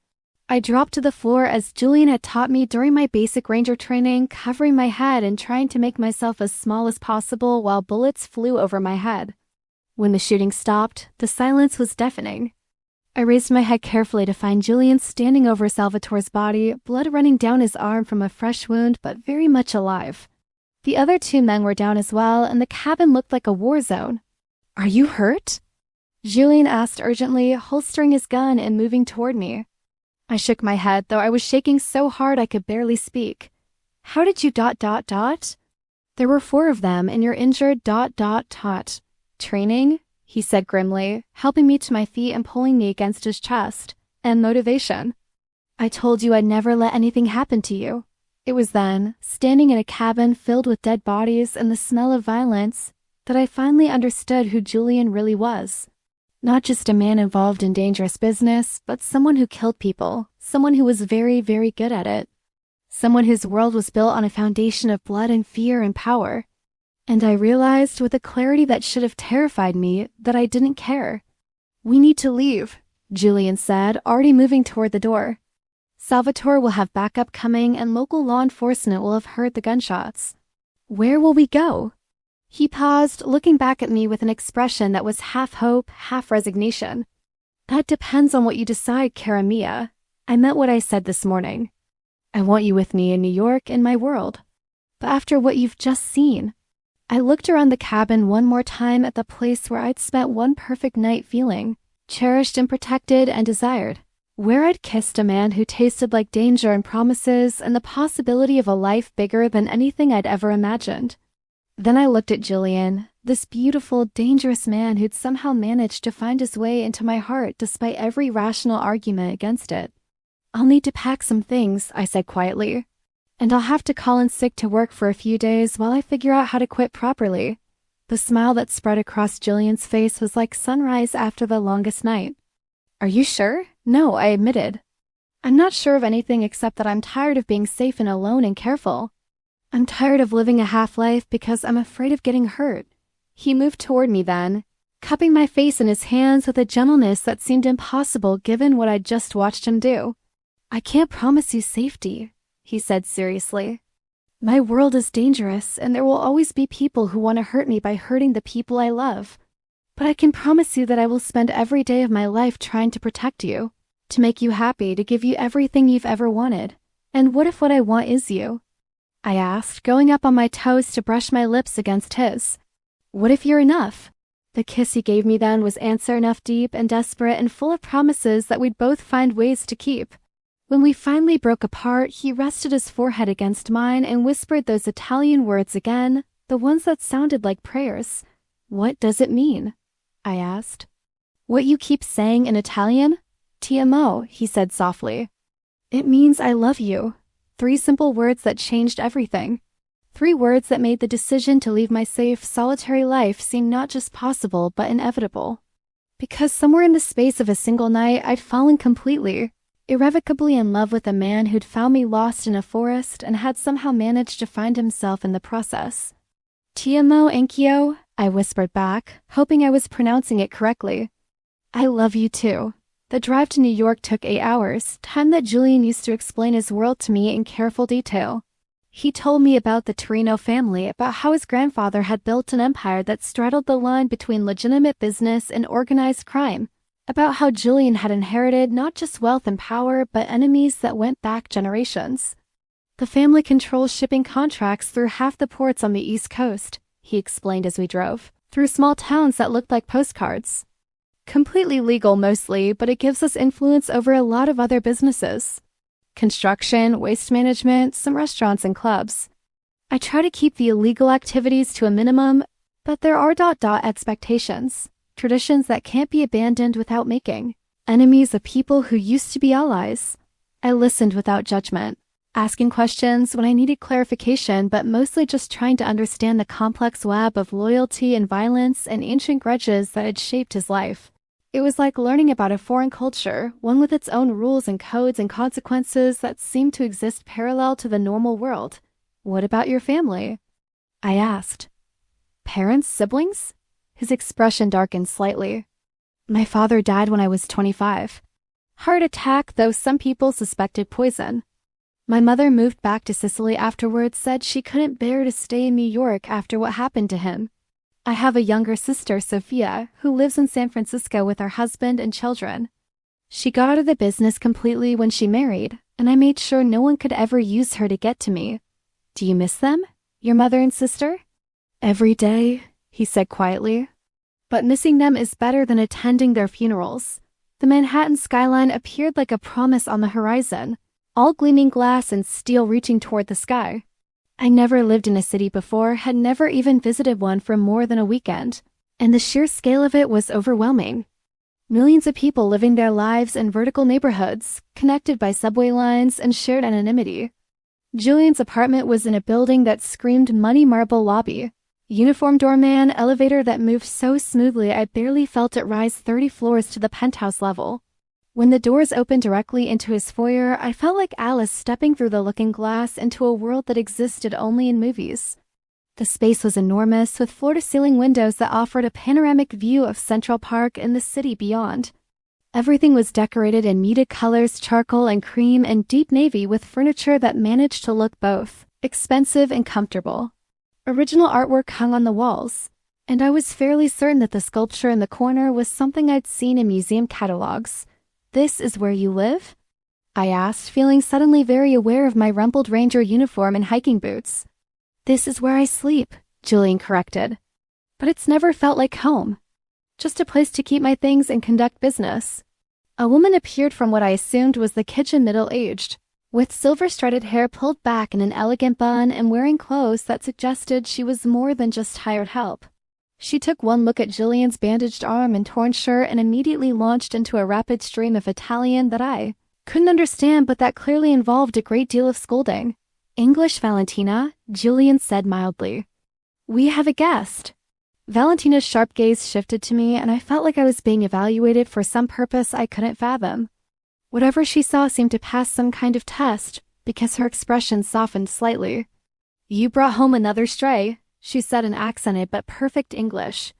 I dropped to the floor as Julian had taught me during my basic ranger training, covering my head and trying to make myself as small as possible while bullets flew over my head. When the shooting stopped, the silence was deafening. I raised my head carefully to find Julian standing over Salvatore's body, blood running down his arm from a fresh wound but very much alive. The other two men were down as well, and the cabin looked like a war zone. Are you hurt? Julian asked urgently, holstering his gun and moving toward me. I shook my head, though I was shaking so hard I could barely speak. How did you ... There were 4 of them, and you're injured ... Training? He said grimly, helping me to my feet and pulling me against his chest. And motivation. I told you I'd never let anything happen to you. It was then, standing in a cabin filled with dead bodies and the smell of violence, that I finally understood who Julian really was. Not just a man involved in dangerous business, but someone who killed people, someone who was very, very good at it. Someone whose world was built on a foundation of blood and fear and power. And I realized with a clarity that should have terrified me that I didn't care. We need to leave, Julian said, already moving toward the door. Salvatore will have backup coming and local law enforcement will have heard the gunshots. Where will we go? He paused, looking back at me with an expression that was half hope, half resignation. That depends on what you decide, cara mia. I meant what I said this morning. I want you with me in New York, in my world. But after what you've just seen, I looked around the cabin one more time at the place where I'd spent one perfect night feeling, cherished and protected and desired. Where I'd kissed a man who tasted like danger and promises and the possibility of a life bigger than anything I'd ever imagined. Then I looked at Julian, this beautiful, dangerous man who'd somehow managed to find his way into my heart despite every rational argument against it. I'll need to pack some things, I said quietly. And I'll have to call in sick to work for a few days while I figure out how to quit properly. The smile that spread across Julian's face was like sunrise after the longest night. Are you sure? No, I admitted. I'm not sure of anything except that I'm tired of being safe and alone and careful. I'm tired of living a half-life because I'm afraid of getting hurt. He moved toward me then, cupping my face in his hands with a gentleness that seemed impossible given what I'd just watched him do. I can't promise you safety, he said seriously. My world is dangerous, and there will always be people who want to hurt me by hurting the people I love. But I can promise you that I will spend every day of my life trying to protect you, to make you happy, to give you everything you've ever wanted. And what if what I want is you? I asked, going up on my toes to brush my lips against his. What if you're enough? The kiss he gave me then was answer enough deep and desperate and full of promises that we'd both find ways to keep. When we finally broke apart, he rested his forehead against mine and whispered those Italian words again, the ones that sounded like prayers. What does it mean? I asked. What you keep saying in Italian? Ti amo, he said softly. It means I love you. 3 simple words that changed everything. 3 words that made the decision to leave my safe, solitary life seem not just possible, but inevitable. Because somewhere in the space of a single night, I'd fallen completely, irrevocably in love with a man who'd found me lost in a forest and had somehow managed to find himself in the process. Ti amo anch'io, I whispered back, hoping I was pronouncing it correctly. I love you too. The drive to New York took 8 hours, time that Julian used to explain his world to me in careful detail. He told me about the Torino family, about how his grandfather had built an empire that straddled the line between legitimate business and organized crime, about how Julian had inherited not just wealth and power, but enemies that went back generations. The family controls shipping contracts through half the ports on the East Coast, he explained as we drove, through small towns that looked like postcards. Completely legal mostly, but it gives us influence over a lot of other businesses. Construction, waste management, some restaurants and clubs. I try to keep the illegal activities to a minimum, But there are expectations, traditions that can't be abandoned without making enemies of people who used to be allies. I listened without judgment, asking questions when I needed clarification, but mostly just trying to understand the complex web of loyalty and violence and ancient grudges that had shaped his life. It was like learning about a foreign culture, one with its own rules and codes and consequences that seemed to exist parallel to the normal world. What about your family? I asked. Parents, siblings? His expression darkened slightly. My father died when I was 25. Heart attack, though some people suspected poison. My mother moved back to Sicily afterwards, said she couldn't bear to stay in New York after what happened to him. I have a younger sister, Sophia, who lives in San Francisco with her husband and children. She got out of the business completely when she married, and I made sure no one could ever use her to get to me. Do you miss them? Your mother and sister? Every day, he said quietly. But missing them is better than attending their funerals. The Manhattan skyline appeared like a promise on the horizon, all gleaming glass and steel reaching toward the sky. I never lived in a city before, had never even visited one for more than a weekend, and the sheer scale of it was overwhelming. Millions of people living their lives in vertical neighborhoods, connected by subway lines and shared anonymity. Julian's apartment was in a building that screamed muddy marble lobby. Uniform doorman, elevator that moved so smoothly I barely felt it rise 30 floors to the penthouse level. When the doors opened directly into his foyer, I felt like Alice stepping through the looking glass into a world that existed only in movies. The space was enormous, with floor-to-ceiling windows that offered a panoramic view of Central Park and the city beyond. Everything was decorated in muted colors, charcoal and cream, and deep navy, with furniture that managed to look both expensive and comfortable. Original artwork hung on the walls, and I was fairly certain that the sculpture in the corner was something I'd seen in museum catalogs. This is where you live? I asked, feeling suddenly very aware of my rumpled ranger uniform and hiking boots. This is where I sleep, Julian corrected. But it's never felt like home. Just a place to keep my things and conduct business. A woman appeared from what I assumed was the kitchen, middle-aged, with silver-strutted hair pulled back in an elegant bun and wearing clothes that suggested she was more than just hired help. She took one look at Julian's bandaged arm and torn shirt and immediately launched into a rapid stream of Italian that I couldn't understand, but that clearly involved a great deal of scolding. English, Valentina, Julian said mildly. We have a guest. Valentina's sharp gaze shifted to me, and I felt like I was being evaluated for some purpose I couldn't fathom. Whatever she saw seemed to pass some kind of test, because her expression softened slightly. You brought home another stray, she said in accented but perfect English.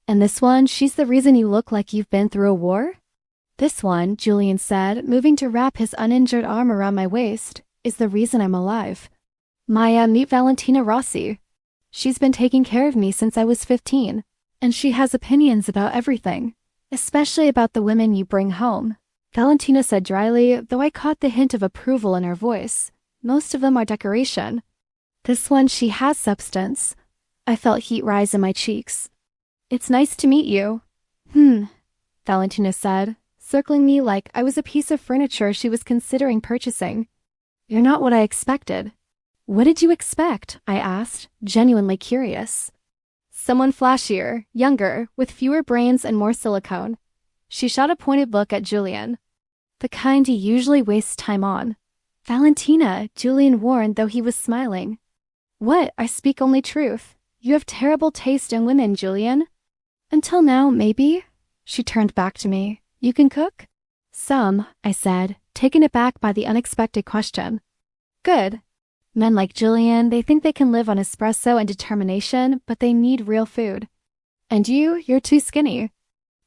And this one, she's the reason you look like you've been through a war? This one, Julian said, moving to wrap his uninjured arm around my waist, is the reason I'm alive. Maya, meet Valentina Rossi. She's been taking care of me since I was 15, and she has opinions about everything, especially about the women you bring home. Valentina said dryly, though I caught the hint of approval in her voice. Most of them are decoration. This one, she has substance. I felt heat rise in my cheeks. It's nice to meet you. Valentina said, circling me like I was a piece of furniture she was considering purchasing. You're not what I expected. What did you expect? I asked, genuinely curious. Someone flashier, younger, with fewer brains and more silicone. She shot a pointed look at Julian. The kind he usually wastes time on. Valentina, Julian warned, though he was smiling. What? I speak only truth. You have terrible taste in women, Julian. Until now, maybe. She turned back to me. You can cook? Some, I said, taken aback by the unexpected question. Good. Men like Julian, they think they can live on espresso and determination, but they need real food. And you're too skinny.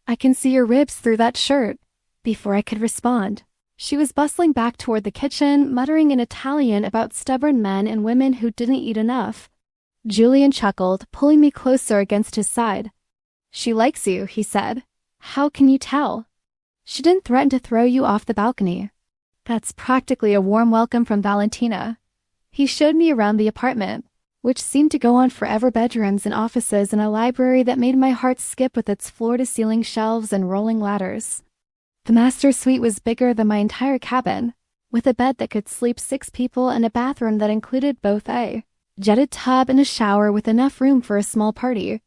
I can see your ribs through that shirt. Before I could respond, she was bustling back toward the kitchen, muttering in Italian about stubborn men and women who didn't eat enough. Julian chuckled, pulling me closer against his side. She likes you, he said. How can you tell? She didn't threaten to throw you off the balcony. That's practically a warm welcome from Valentina. He showed me around the apartment, which seemed to go on forever, bedrooms and offices and a library that made my heart skip with its floor-to-ceiling shelves and rolling ladders. The master suite was bigger than my entire cabin, with a bed that could sleep 6 people and a bathroom that included both a jetted tub and a shower with enough room for a small party.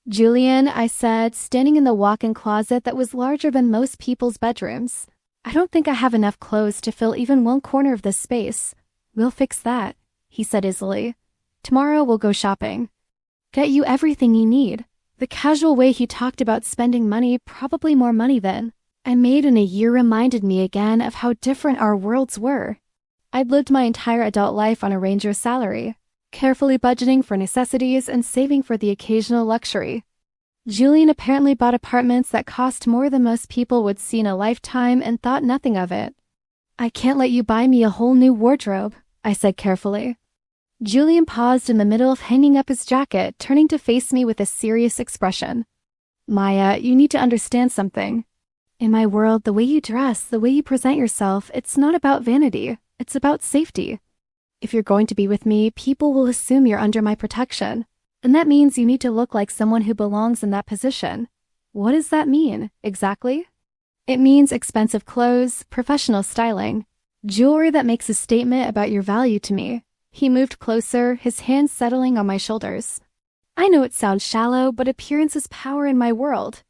Julian, I said, standing in the walk-in closet that was larger than most people's bedrooms. I don't think I have enough clothes to fill even one corner of this space. We'll fix that, he said easily. Tomorrow we'll go shopping. Get you everything you need. The casual way he talked about spending money, probably more money than I made in a year, reminded me again of how different our worlds were. I'd lived my entire adult life on a ranger's salary, carefully budgeting for necessities and saving for the occasional luxury. Julian apparently bought apartments that cost more than most people would see in a lifetime and thought nothing of it. I can't let you buy me a whole new wardrobe, I said carefully. Julian paused in the middle of hanging up his jacket, turning to face me with a serious expression. Maya, you need to understand something. In my world, the way you dress, the way you present yourself, it's not about vanity. It's about safety. If you're going to be with me, people will assume you're under my protection. And that means you need to look like someone who belongs in that position. What does that mean, exactly? It means expensive clothes, professional styling, jewelry that makes a statement about your value to me. He moved closer, his hands settling on my shoulders. I know it sounds shallow, but appearance is power in my world.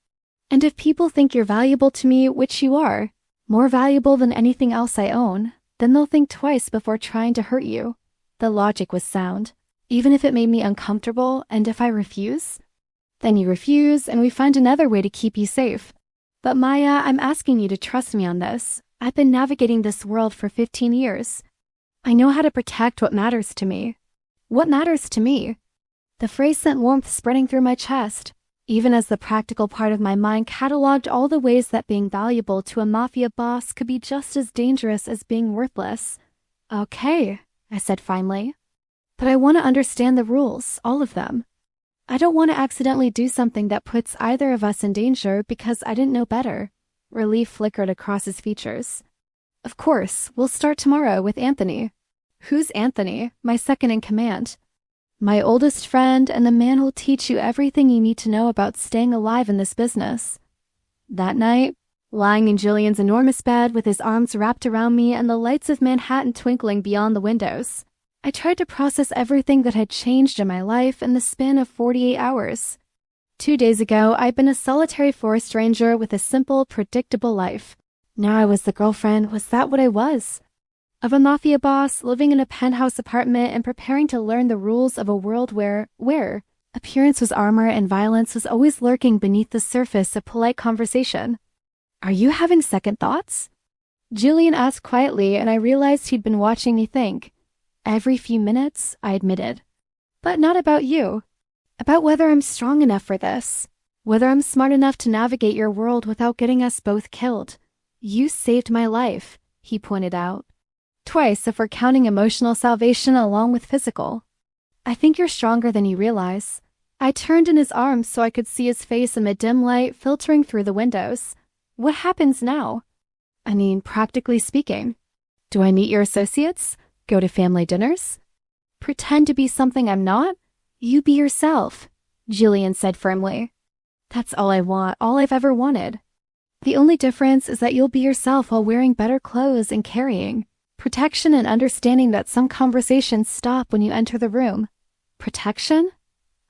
And if people think you're valuable to me, which you are, more valuable than anything else I own, then they'll think twice before trying to hurt you. The logic was sound. Even if it made me uncomfortable, and if I refuse? Then you refuse, and we find another way to keep you safe. But Maya, I'm asking you to trust me on this. I've been navigating this world for 15 years. I know how to protect what matters to me. What matters to me? The phrase sent warmth spreading through my chest, even as the practical part of my mind cataloged all the ways that being valuable to a mafia boss could be just as dangerous as being worthless. Okay, I said finally. But I want to understand the rules, all of them. I don't want to accidentally do something that puts either of us in danger because I didn't know better. Relief flickered across his features. Of course, we'll start tomorrow with Anthony. Who's Anthony? My second in command. My oldest friend and the man who'll teach you everything you need to know about staying alive in this business. That night, lying in Julian's enormous bed with his arms wrapped around me and the lights of Manhattan twinkling beyond the windows, I tried to process everything that had changed in my life in the span of 48 hours. 2 days ago, I'd been a solitary forest ranger with a simple, predictable life. Now I was the girlfriend. Was that what I was? Of a mafia boss, living in a penthouse apartment and preparing to learn the rules of a world where appearance was armor and violence was always lurking beneath the surface of polite conversation. Are you having second thoughts? Julian asked quietly, and I realized he'd been watching me think. Every few minutes, I admitted. But not about you. About whether I'm strong enough for this. Whether I'm smart enough to navigate your world without getting us both killed. You saved my life, he pointed out. Twice if we're counting emotional salvation along with physical. I think you're stronger than you realize. I turned in his arms so I could see his face in the dim light filtering through the windows. What happens now? I mean, practically speaking. Do I meet your associates? Go to family dinners? Pretend to be something I'm not? You be yourself, Julian said firmly. That's all I want, all I've ever wanted. The only difference is that you'll be yourself while wearing better clothes and carrying protection and understanding that some conversations stop when you enter the room. Protection?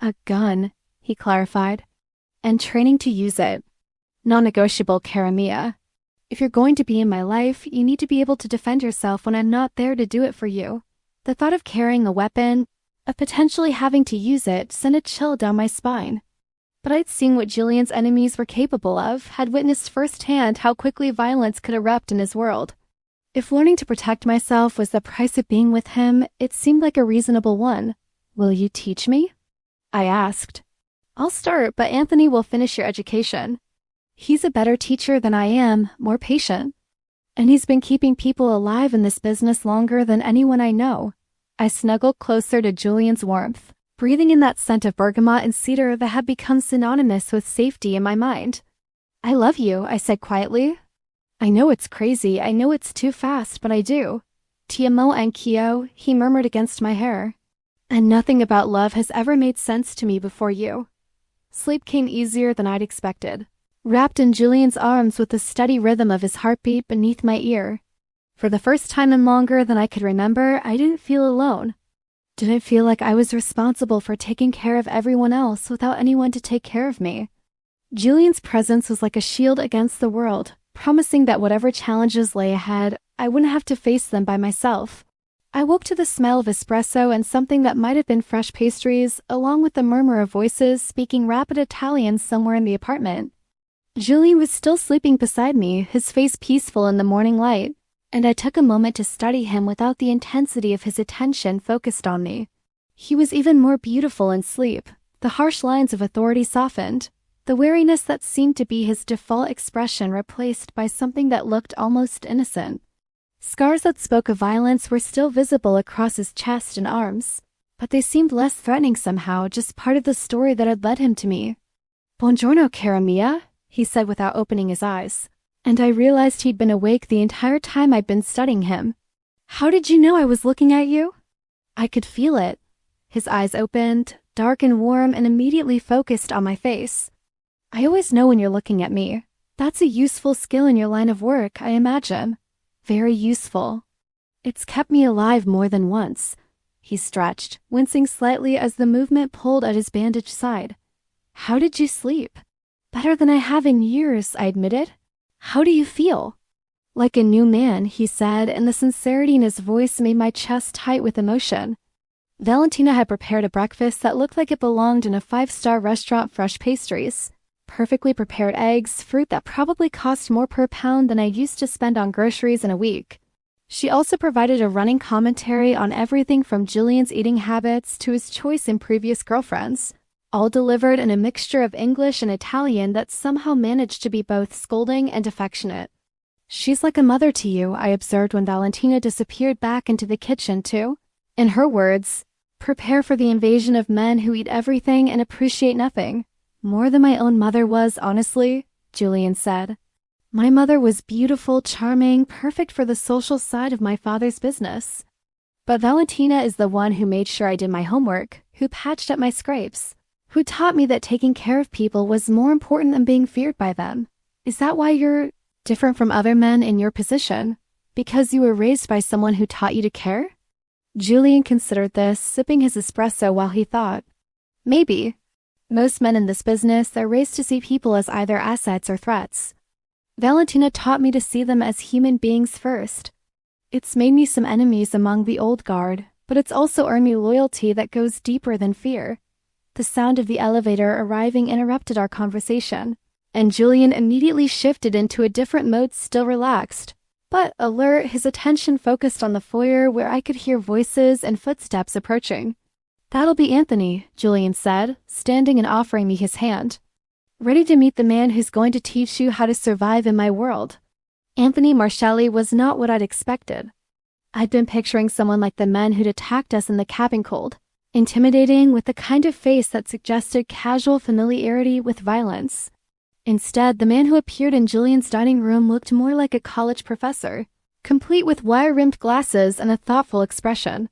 A gun, he clarified. And training to use it. Non-negotiable, cara mia. If you're going to be in my life, you need to be able to defend yourself when I'm not there to do it for you. The thought of carrying a weapon, of potentially having to use it, sent a chill down my spine. But I'd seen what Julian's enemies were capable of, had witnessed firsthand how quickly violence could erupt in his world. If learning to protect myself was the price of being with him, it seemed like a reasonable one. Will you teach me? I asked. I'll start, but Anthony will finish your education. He's a better teacher than I am, more patient. And he's been keeping people alive in this business longer than anyone I know. I snuggled closer to Julian's warmth, breathing in that scent of bergamot and cedar that had become synonymous with safety in my mind. I love you, I said quietly. I know it's crazy, I know it's too fast, but I do. Ti amo anch'io, he murmured against my hair. And nothing about love has ever made sense to me before you. Sleep came easier than I'd expected, wrapped in Julian's arms with the steady rhythm of his heartbeat beneath my ear. For the first time in longer than I could remember, I didn't feel alone. Didn't feel like I was responsible for taking care of everyone else without anyone to take care of me. Julian's presence was like a shield against the world, promising that whatever challenges lay ahead, I wouldn't have to face them by myself. I woke to the smell of espresso and something that might have been fresh pastries, along with the murmur of voices speaking rapid Italian somewhere in the apartment. Julian was still sleeping beside me, his face peaceful in the morning light, and I took a moment to study him without the intensity of his attention focused on me. He was even more beautiful in sleep. The harsh lines of authority softened, the wariness that seemed to be his default expression replaced by something that looked almost innocent. Scars that spoke of violence were still visible across his chest and arms, but they seemed less threatening somehow, just part of the story that had led him to me. "Buongiorno, cara mia," he said without opening his eyes, and I realized he'd been awake the entire time I'd been studying him. "How did you know I was looking at you?" I could feel it. His eyes opened, dark and warm, and immediately focused on my face. "I always know when you're looking at me. That's a useful skill in your line of work, I imagine. Very useful. It's kept me alive more than once." He stretched, wincing slightly as the movement pulled at his bandaged side. "How did you sleep?" "Better than I have in years," I admitted. "How do you feel?" "Like a new man," he said, and the sincerity in his voice made my chest tight with emotion. Valentina had prepared a breakfast that looked like it belonged in a five-star restaurant, fresh pastries, perfectly prepared eggs, fruit that probably cost more per pound than I used to spend on groceries in a week. She also provided a running commentary on everything from Julian's eating habits to his choice in previous girlfriends, all delivered in a mixture of English and Italian that somehow managed to be both scolding and affectionate. "She's like a mother to you," I observed when Valentina disappeared back into the kitchen too. In her words, "Prepare for the invasion of men who eat everything and appreciate nothing." "More than my own mother was, honestly," Julian said. "My mother was beautiful, charming, perfect for the social side of my father's business. But Valentina is the one who made sure I did my homework, who patched up my scrapes, who taught me that taking care of people was more important than being feared by them. Is that why you're different from other men in your position? Because you were raised by someone who taught you to care?" Julian considered this, sipping his espresso while he thought. "Maybe. Most men in this business, they're raised to see people as either assets or threats. Valentina taught me to see them as human beings first. It's made me some enemies among the old guard, but it's also earned me loyalty that goes deeper than fear." The sound of the elevator arriving interrupted our conversation, and Julian immediately shifted into a different mode, still relaxed, but alert, his attention focused on the foyer where I could hear voices and footsteps approaching. "That'll be Anthony," Julian said, standing and offering me his hand. "Ready to meet the man who's going to teach you how to survive in my world." Anthony Marcelli was not what I'd expected. I'd been picturing someone like the men who'd attacked us in the cabin cold, intimidating with the kind of face that suggested casual familiarity with violence. Instead, the man who appeared in Julian's dining room looked more like a college professor, complete with wire-rimmed glasses and a thoughtful expression.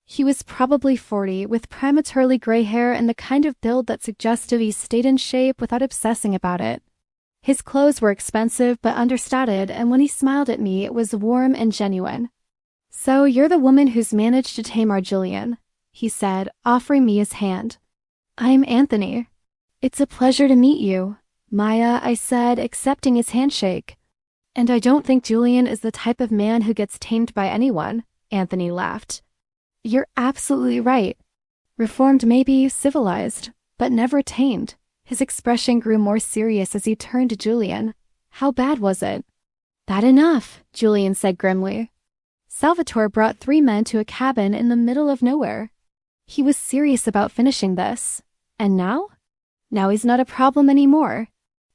He was probably 40, with prematurely gray hair and the kind of build that suggested he stayed in shape without obsessing about it. His clothes were expensive but understated, and when he smiled at me, it was warm and genuine. "So you're the woman who's managed to tame our Julian," he said, offering me his hand. "I'm Anthony. It's a pleasure to meet you, Maya," I said, accepting his handshake. "And I don't think Julian is the type of man who gets tamed by anyone," Anthony laughed. "You're absolutely right. Reformed maybe, civilized, but never tamed." His expression grew more serious as he turned to Julian. "How bad was it?" "Bad enough," Julian said grimly. "Salvatore brought 3 men to a cabin in the middle of nowhere. He was serious about finishing this. And now? Now he's not a problem anymore.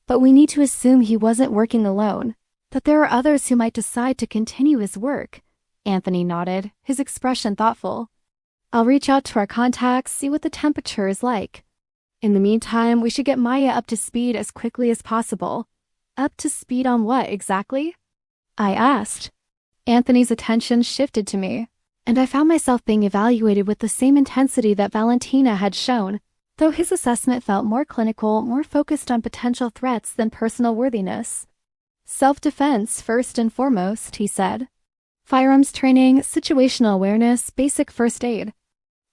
But we need to assume he wasn't working alone, that there are others who might decide to continue his work." Anthony nodded, his expression thoughtful. "I'll reach out to our contacts, see what the temperature is like. In the meantime, we should get Maya up to speed as quickly as possible." "Up to speed on what, exactly?" I asked. Anthony's attention shifted to me, and I found myself being evaluated with the same intensity that Valentina had shown, though his assessment felt more clinical, more focused on potential threats than personal worthiness. "Self-defense, first and foremost," he said. "Firearms training, situational awareness, basic first aid.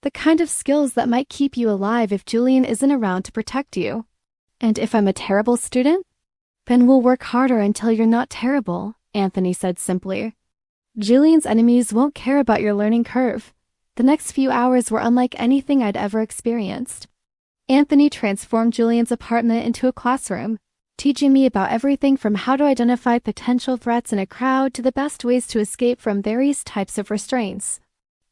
The kind of skills that might keep you alive if Julian isn't around to protect you. And if I'm a terrible student? Then we'll work harder until you're not terrible, Anthony said simply. Julian's enemies won't care about your learning curve. The next few hours were unlike anything I'd ever experienced. Anthony transformed Julian's apartment into a classroom, teaching me about everything from how to identify potential threats in a crowd to the best ways to escape from various types of restraints.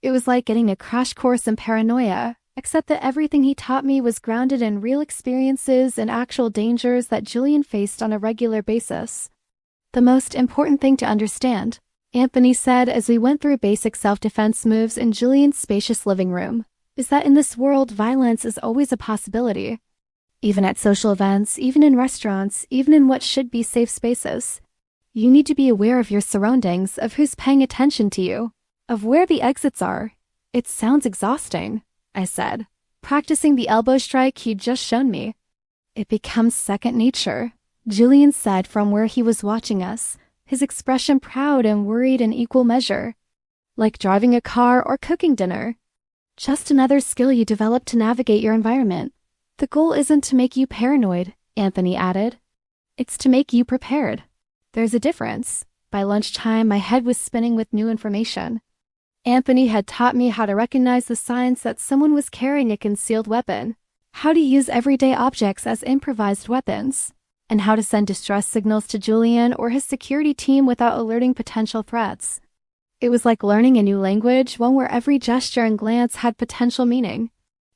It was like getting a crash course in paranoia, except that everything he taught me was grounded in real experiences and actual dangers that Julian faced on a regular basis. The most important thing to understand, Anthony said as we went through basic self-defense moves in Julian's spacious living room, is that in this world, violence is always a possibility. Even at social events, even in restaurants, even in what should be safe spaces. You need to be aware of your surroundings, of who's paying attention to you, of where the exits are. It sounds exhausting, I said, practicing the elbow strike he'd just shown me. It becomes second nature, Julian said from where he was watching us, his expression proud and worried in equal measure. Like driving a car or cooking dinner. Just another skill you develop to navigate your environment. The goal isn't to make you paranoid, Anthony added. It's to make you prepared. There's a difference. By lunchtime, my head was spinning with new information. Anthony had taught me how to recognize the signs that someone was carrying a concealed weapon, how to use everyday objects as improvised weapons, and how to send distress signals to Julian or his security team without alerting potential threats. It was like learning a new language, one where every gesture and glance had potential meaning.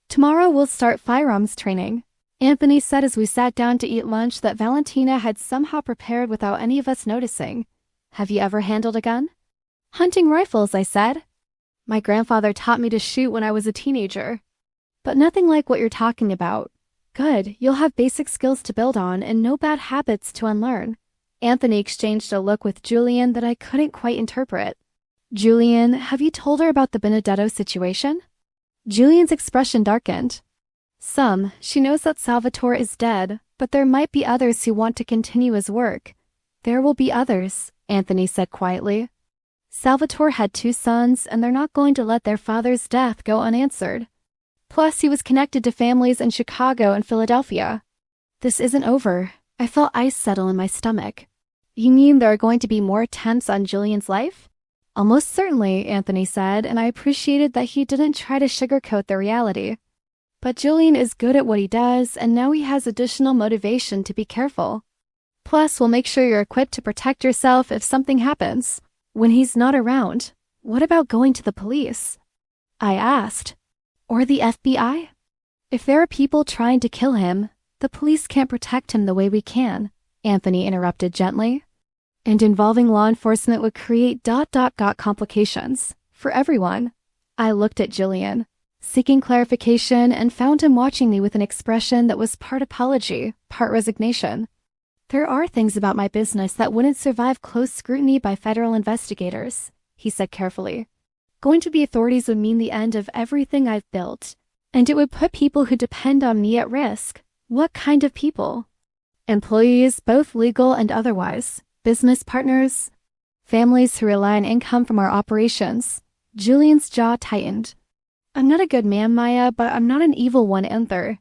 Tomorrow we'll start firearms training, Anthony said as we sat down to eat lunch that Valentina had somehow prepared without any of us noticing. Have you ever handled a gun? Hunting rifles, I said. My grandfather taught me to shoot when I was a teenager. But nothing like what you're talking about. Good, you'll have basic skills to build on and no bad habits to unlearn. Anthony exchanged a look with Julian that I couldn't quite interpret. Julian, have you told her about the Benedetto situation? Julian's expression darkened. Some. She knows that Salvatore is dead, but there might be others who want to continue his work. There will be others, Anthony said quietly. Salvatore had 2 sons, and they're not going to let their father's death go unanswered. Plus, he was connected to families in Chicago and Philadelphia. This isn't over. I felt ice settle in my stomach. You mean there are going to be more attempts on Julian's life? Almost certainly, Anthony said, and I appreciated that he didn't try to sugarcoat the reality. But Julian is good at what he does, and now he has additional motivation to be careful. Plus, we'll make sure you're equipped to protect yourself if something happens. When he's not around, what about going to the police? I asked. Or the FBI? If there are people trying to kill him, the police can't protect him the way we can, Anthony interrupted gently. And involving law enforcement would create ... complications for everyone. I looked at Julian, seeking clarification, and found him watching me with an expression that was part apology, part resignation. There are things about my business that wouldn't survive close scrutiny by federal investigators, he said carefully. Going to the authorities would mean the end of everything I've built, and it would put people who depend on me at risk. What kind of people? Employees, both legal and otherwise. Business partners. Families who rely on income from our operations. Julian's jaw tightened. I'm not a good man, Maya, but I'm not an evil one either.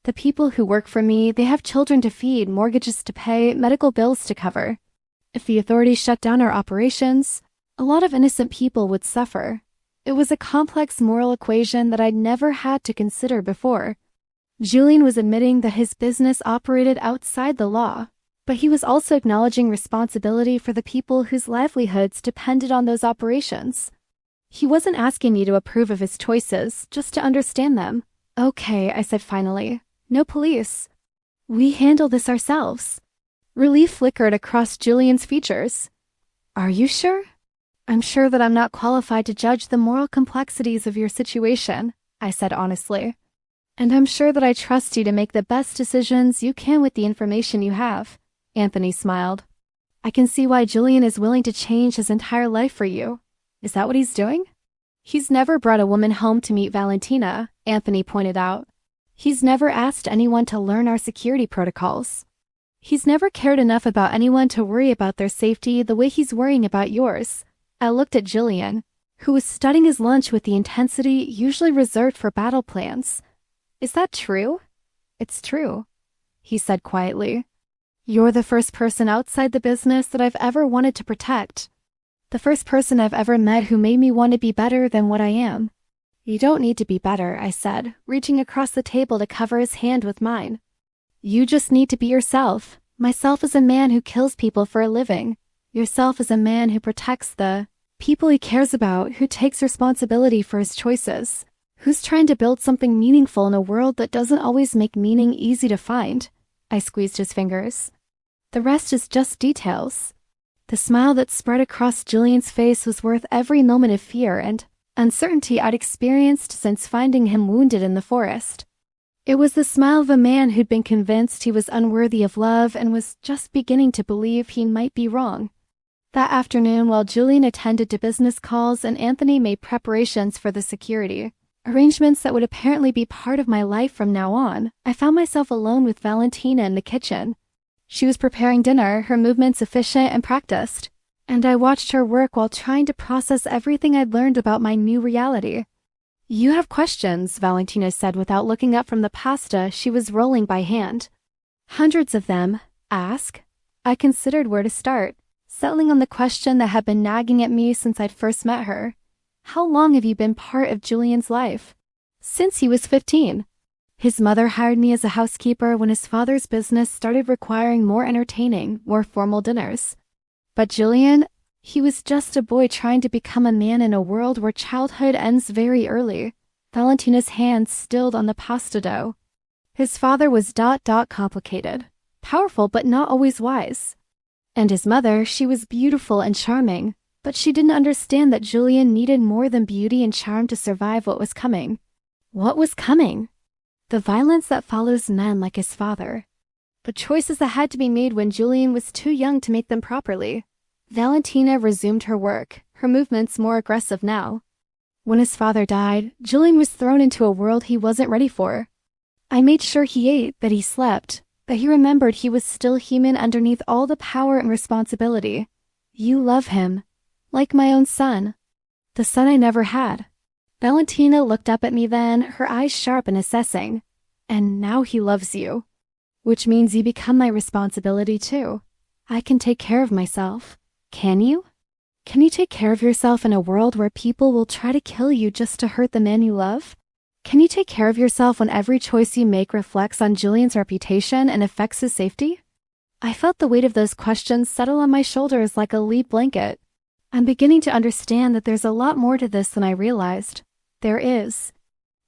The people who work for me, they have children to feed, mortgages to pay, medical bills to cover. If the authorities shut down our operations, a lot of innocent people would suffer. It was a complex moral equation that I'd never had to consider before. Julian was admitting that his business operated outside the law, but he was also acknowledging responsibility for the people whose livelihoods depended on those operations. He wasn't asking me to approve of his choices, just to understand them. Okay, I said finally. No police. We handle this ourselves. Relief flickered across Julian's features. Are you sure? I'm sure that I'm not qualified to judge the moral complexities of your situation, I said honestly. And I'm sure that I trust you to make the best decisions you can with the information you have, Anthony smiled. I can see why Julian is willing to change his entire life for you. Is that what he's doing? He's never brought a woman home to meet Valentina, Anthony pointed out. He's never asked anyone to learn our security protocols. He's never cared enough about anyone to worry about their safety the way he's worrying about yours. I looked at Julian. who was studying his lunch with the intensity usually reserved for battle plans. Is that true? It's true, he said quietly. You're the first person outside the business that I've ever wanted to protect. The first person I've ever met who made me want to be better than what I am. You don't need to be better, I said, reaching across the table to cover his hand with mine. You just need to be yourself. Myself is a man who kills people for a living. Yourself is a man who protects the people he cares about, who takes responsibility for his choices, who's trying to build something meaningful in a world that doesn't always make meaning easy to find. I squeezed his fingers. The rest is just details. The smile that spread across Julian's face was worth every moment of fear and uncertainty I'd experienced since finding him wounded in the forest. It was the smile of a man who'd been convinced he was unworthy of love and was just beginning to believe he might be wrong. That afternoon, while Julian attended to business calls and Anthony made preparations for the security arrangements that would apparently be part of my life from now on, I found myself alone with Valentina in the kitchen. She was preparing dinner, her movements efficient and practiced, and I watched her work while trying to process everything I'd learned about my new reality. You have questions, Valentina said without looking up from the pasta she was rolling by hand. Hundreds of them. Ask. I considered where to start, settling on the question that had been nagging at me since I'd first met her. How long have you been part of Julian's life? Since he was 15. His mother hired me as a housekeeper when his father's business started requiring more entertaining, more formal dinners. But Julian, he was just a boy trying to become a man in a world where childhood ends very early. Valentina's hands stilled on the pasta dough. His father was complicated, powerful but not always wise. And his mother, she was beautiful and charming, but she didn't understand that Julian needed more than beauty and charm to survive what was coming. What was coming? The violence that follows men like his father. But choices that had to be made when Julian was too young to make them properly. Valentina resumed her work, her movements more aggressive now. When his father died, Julian was thrown into a world he wasn't ready for. I made sure he ate, that he slept, that he remembered he was still human underneath all the power and responsibility. You love him, like my own son. The son I never had. Valentina looked up at me then, her eyes sharp and assessing. And now he loves you. Which means you become my responsibility too. I can take care of myself. Can you? Can you take care of yourself in a world where people will try to kill you just to hurt the man you love? Can you take care of yourself when every choice you make reflects on Julian's reputation and affects his safety? I felt the weight of those questions settle on my shoulders like a lead blanket. I'm beginning to understand that there's a lot more to this than I realized. There is.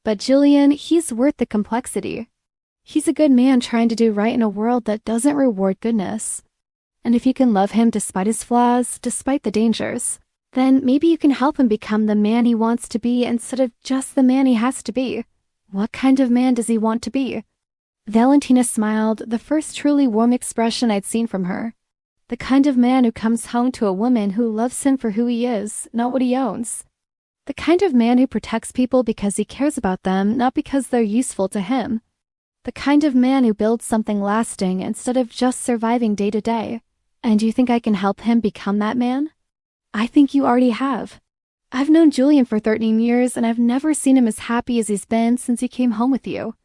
But Julian, he's worth the complexity. He's a good man trying to do right in a world that doesn't reward goodness. And if you can love him despite his flaws, despite the dangers, then maybe you can help him become the man he wants to be instead of just the man he has to be. What kind of man does he want to be? Valentina smiled, the first truly warm expression I'd seen from her. The kind of man who comes home to a woman who loves him for who he is, not what he owns. The kind of man who protects people because he cares about them, not because they're useful to him. The kind of man who builds something lasting instead of just surviving day to day. And you think I can help him become that man? I think you already have. I've known Julian for 13 years and I've never seen him as happy as he's been since he came home with you.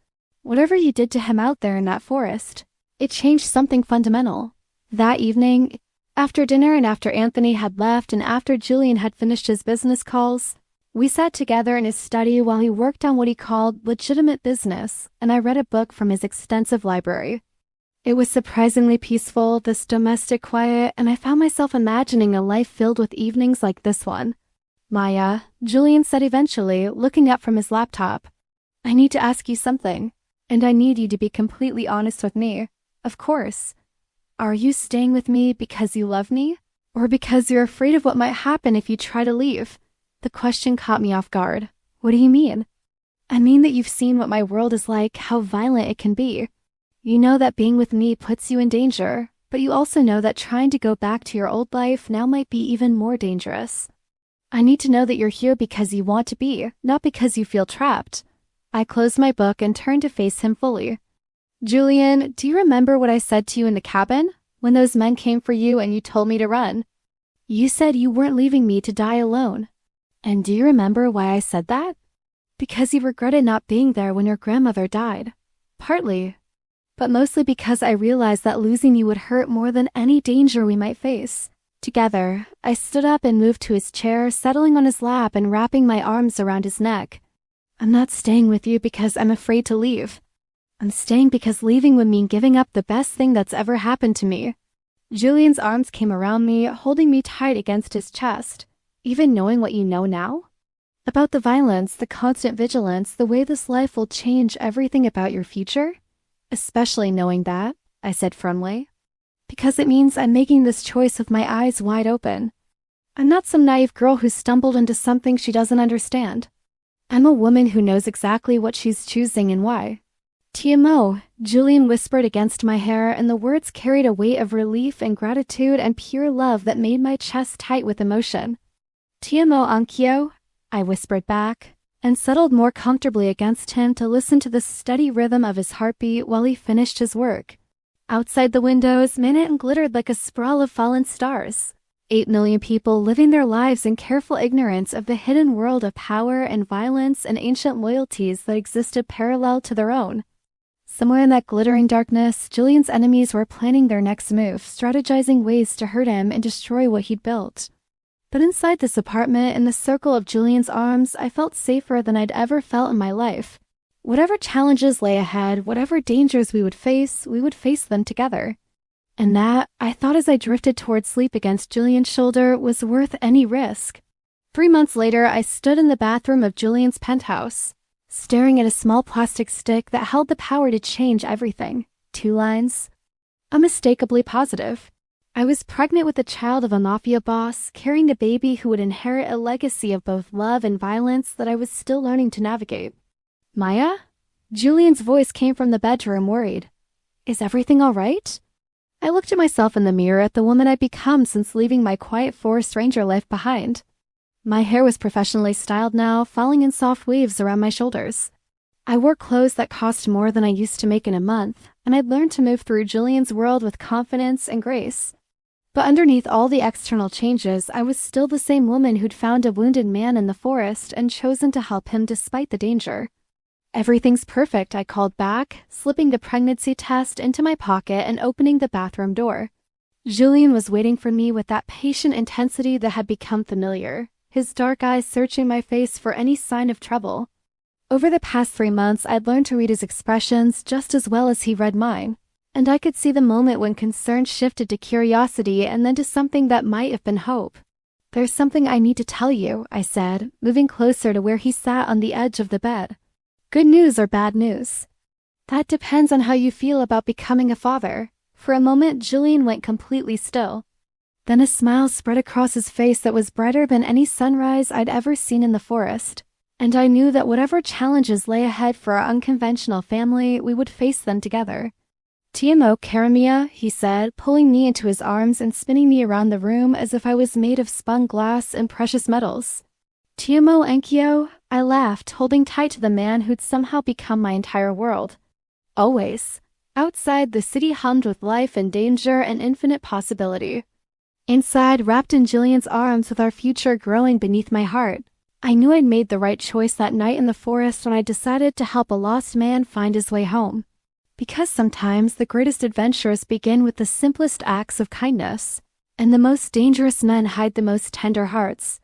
Whatever you did to him out there in that forest, it changed something fundamental. That evening, after dinner and after Anthony had left and after Julian had finished his business calls, we sat together in his study while he worked on what he called legitimate business, and I read a book from his extensive library. It was surprisingly peaceful, this domestic quiet, and I found myself imagining a life filled with evenings like this one. Maya, Julian said eventually, looking up from his laptop, I need to ask you something, and I need you to be completely honest with me. Of course. Are you staying with me because you love me? Or because you're afraid of what might happen if you try to leave? The question caught me off guard. What do you mean? I mean that you've seen what my world is like, how violent it can be. You know that being with me puts you in danger, but you also know that trying to go back to your old life now might be even more dangerous. I need to know that you're here because you want to be, not because you feel trapped. I closed my book and turned to face him fully. Julian, do you remember what I said to you in the cabin? When those men came for you and you told me to run? You said you weren't leaving me to die alone. And do you remember why I said that? Because you regretted not being there when your grandmother died. Partly, but mostly because I realized that losing you would hurt more than any danger we might face. Together, I stood up and moved to his chair, settling on his lap and wrapping my arms around his neck. I'm not staying with you because I'm afraid to leave. I'm staying because leaving would mean giving up the best thing that's ever happened to me. Julian's arms came around me, holding me tight against his chest. Even knowing what you know now? About the violence, the constant vigilance, the way this life will change everything about your future? Especially knowing that, I said firmly. Because it means I'm making this choice with my eyes wide open. I'm not some naive girl who stumbled into something she doesn't understand. I'm a woman who knows exactly what she's choosing and why. TMO, Julian whispered against my hair, and the words carried a weight of relief and gratitude and pure love that made my chest tight with emotion. TMO Ankyo, I whispered back, and settled more comfortably against him to listen to the steady rhythm of his heartbeat while he finished his work. Outside the windows, Manhattan glittered like a sprawl of fallen stars. 8 million people living their lives in careful ignorance of the hidden world of power and violence and ancient loyalties that existed parallel to their own. Somewhere in that glittering darkness, Julian's enemies were planning their next move, strategizing ways to hurt him and destroy what he'd built. But inside this apartment, in the circle of Julian's arms, I felt safer than I'd ever felt in my life. Whatever challenges lay ahead, whatever dangers we would face them together. And that, I thought as I drifted toward sleep against Julian's shoulder, was worth any risk. 3 months later, I stood in the bathroom of Julian's penthouse, staring at a small plastic stick that held the power to change everything. 2 lines. Unmistakably positive. I was pregnant with the child of a mafia boss, carrying a baby who would inherit a legacy of both love and violence that I was still learning to navigate. Maya? Julian's voice came from the bedroom, worried. Is everything all right? I looked at myself in the mirror at the woman I'd become since leaving my quiet forest ranger life behind. My hair was professionally styled now, falling in soft waves around my shoulders. I wore clothes that cost more than I used to make in a month, and I'd learned to move through Julian's world with confidence and grace. But underneath all the external changes, I was still the same woman who'd found a wounded man in the forest and chosen to help him despite the danger. Everything's perfect, I called back, slipping the pregnancy test into my pocket and opening the bathroom door. Julian was waiting for me with that patient intensity that had become familiar, his dark eyes searching my face for any sign of trouble. Over the past 3 months, I'd learned to read his expressions just as well as he read mine, and I could see the moment when concern shifted to curiosity and then to something that might have been hope. There's something I need to tell you, I said, moving closer to where he sat on the edge of the bed. Good news or bad news? That depends on how you feel about becoming a father. For a moment, Julian went completely still. Then a smile spread across his face that was brighter than any sunrise I'd ever seen in the forest. And I knew that whatever challenges lay ahead for our unconventional family, we would face them together. TMO Karamia, he said, pulling me into his arms and spinning me around the room as if I was made of spun glass and precious metals. TMO Enkyo, I laughed, holding tight to the man who'd somehow become my entire world. Always. Outside, the city hummed with life and danger and infinite possibility. Inside, wrapped in Julian's arms with our future growing beneath my heart, I knew I'd made the right choice that night in the forest when I decided to help a lost man find his way home. Because sometimes the greatest adventures begin with the simplest acts of kindness, and the most dangerous men hide the most tender hearts.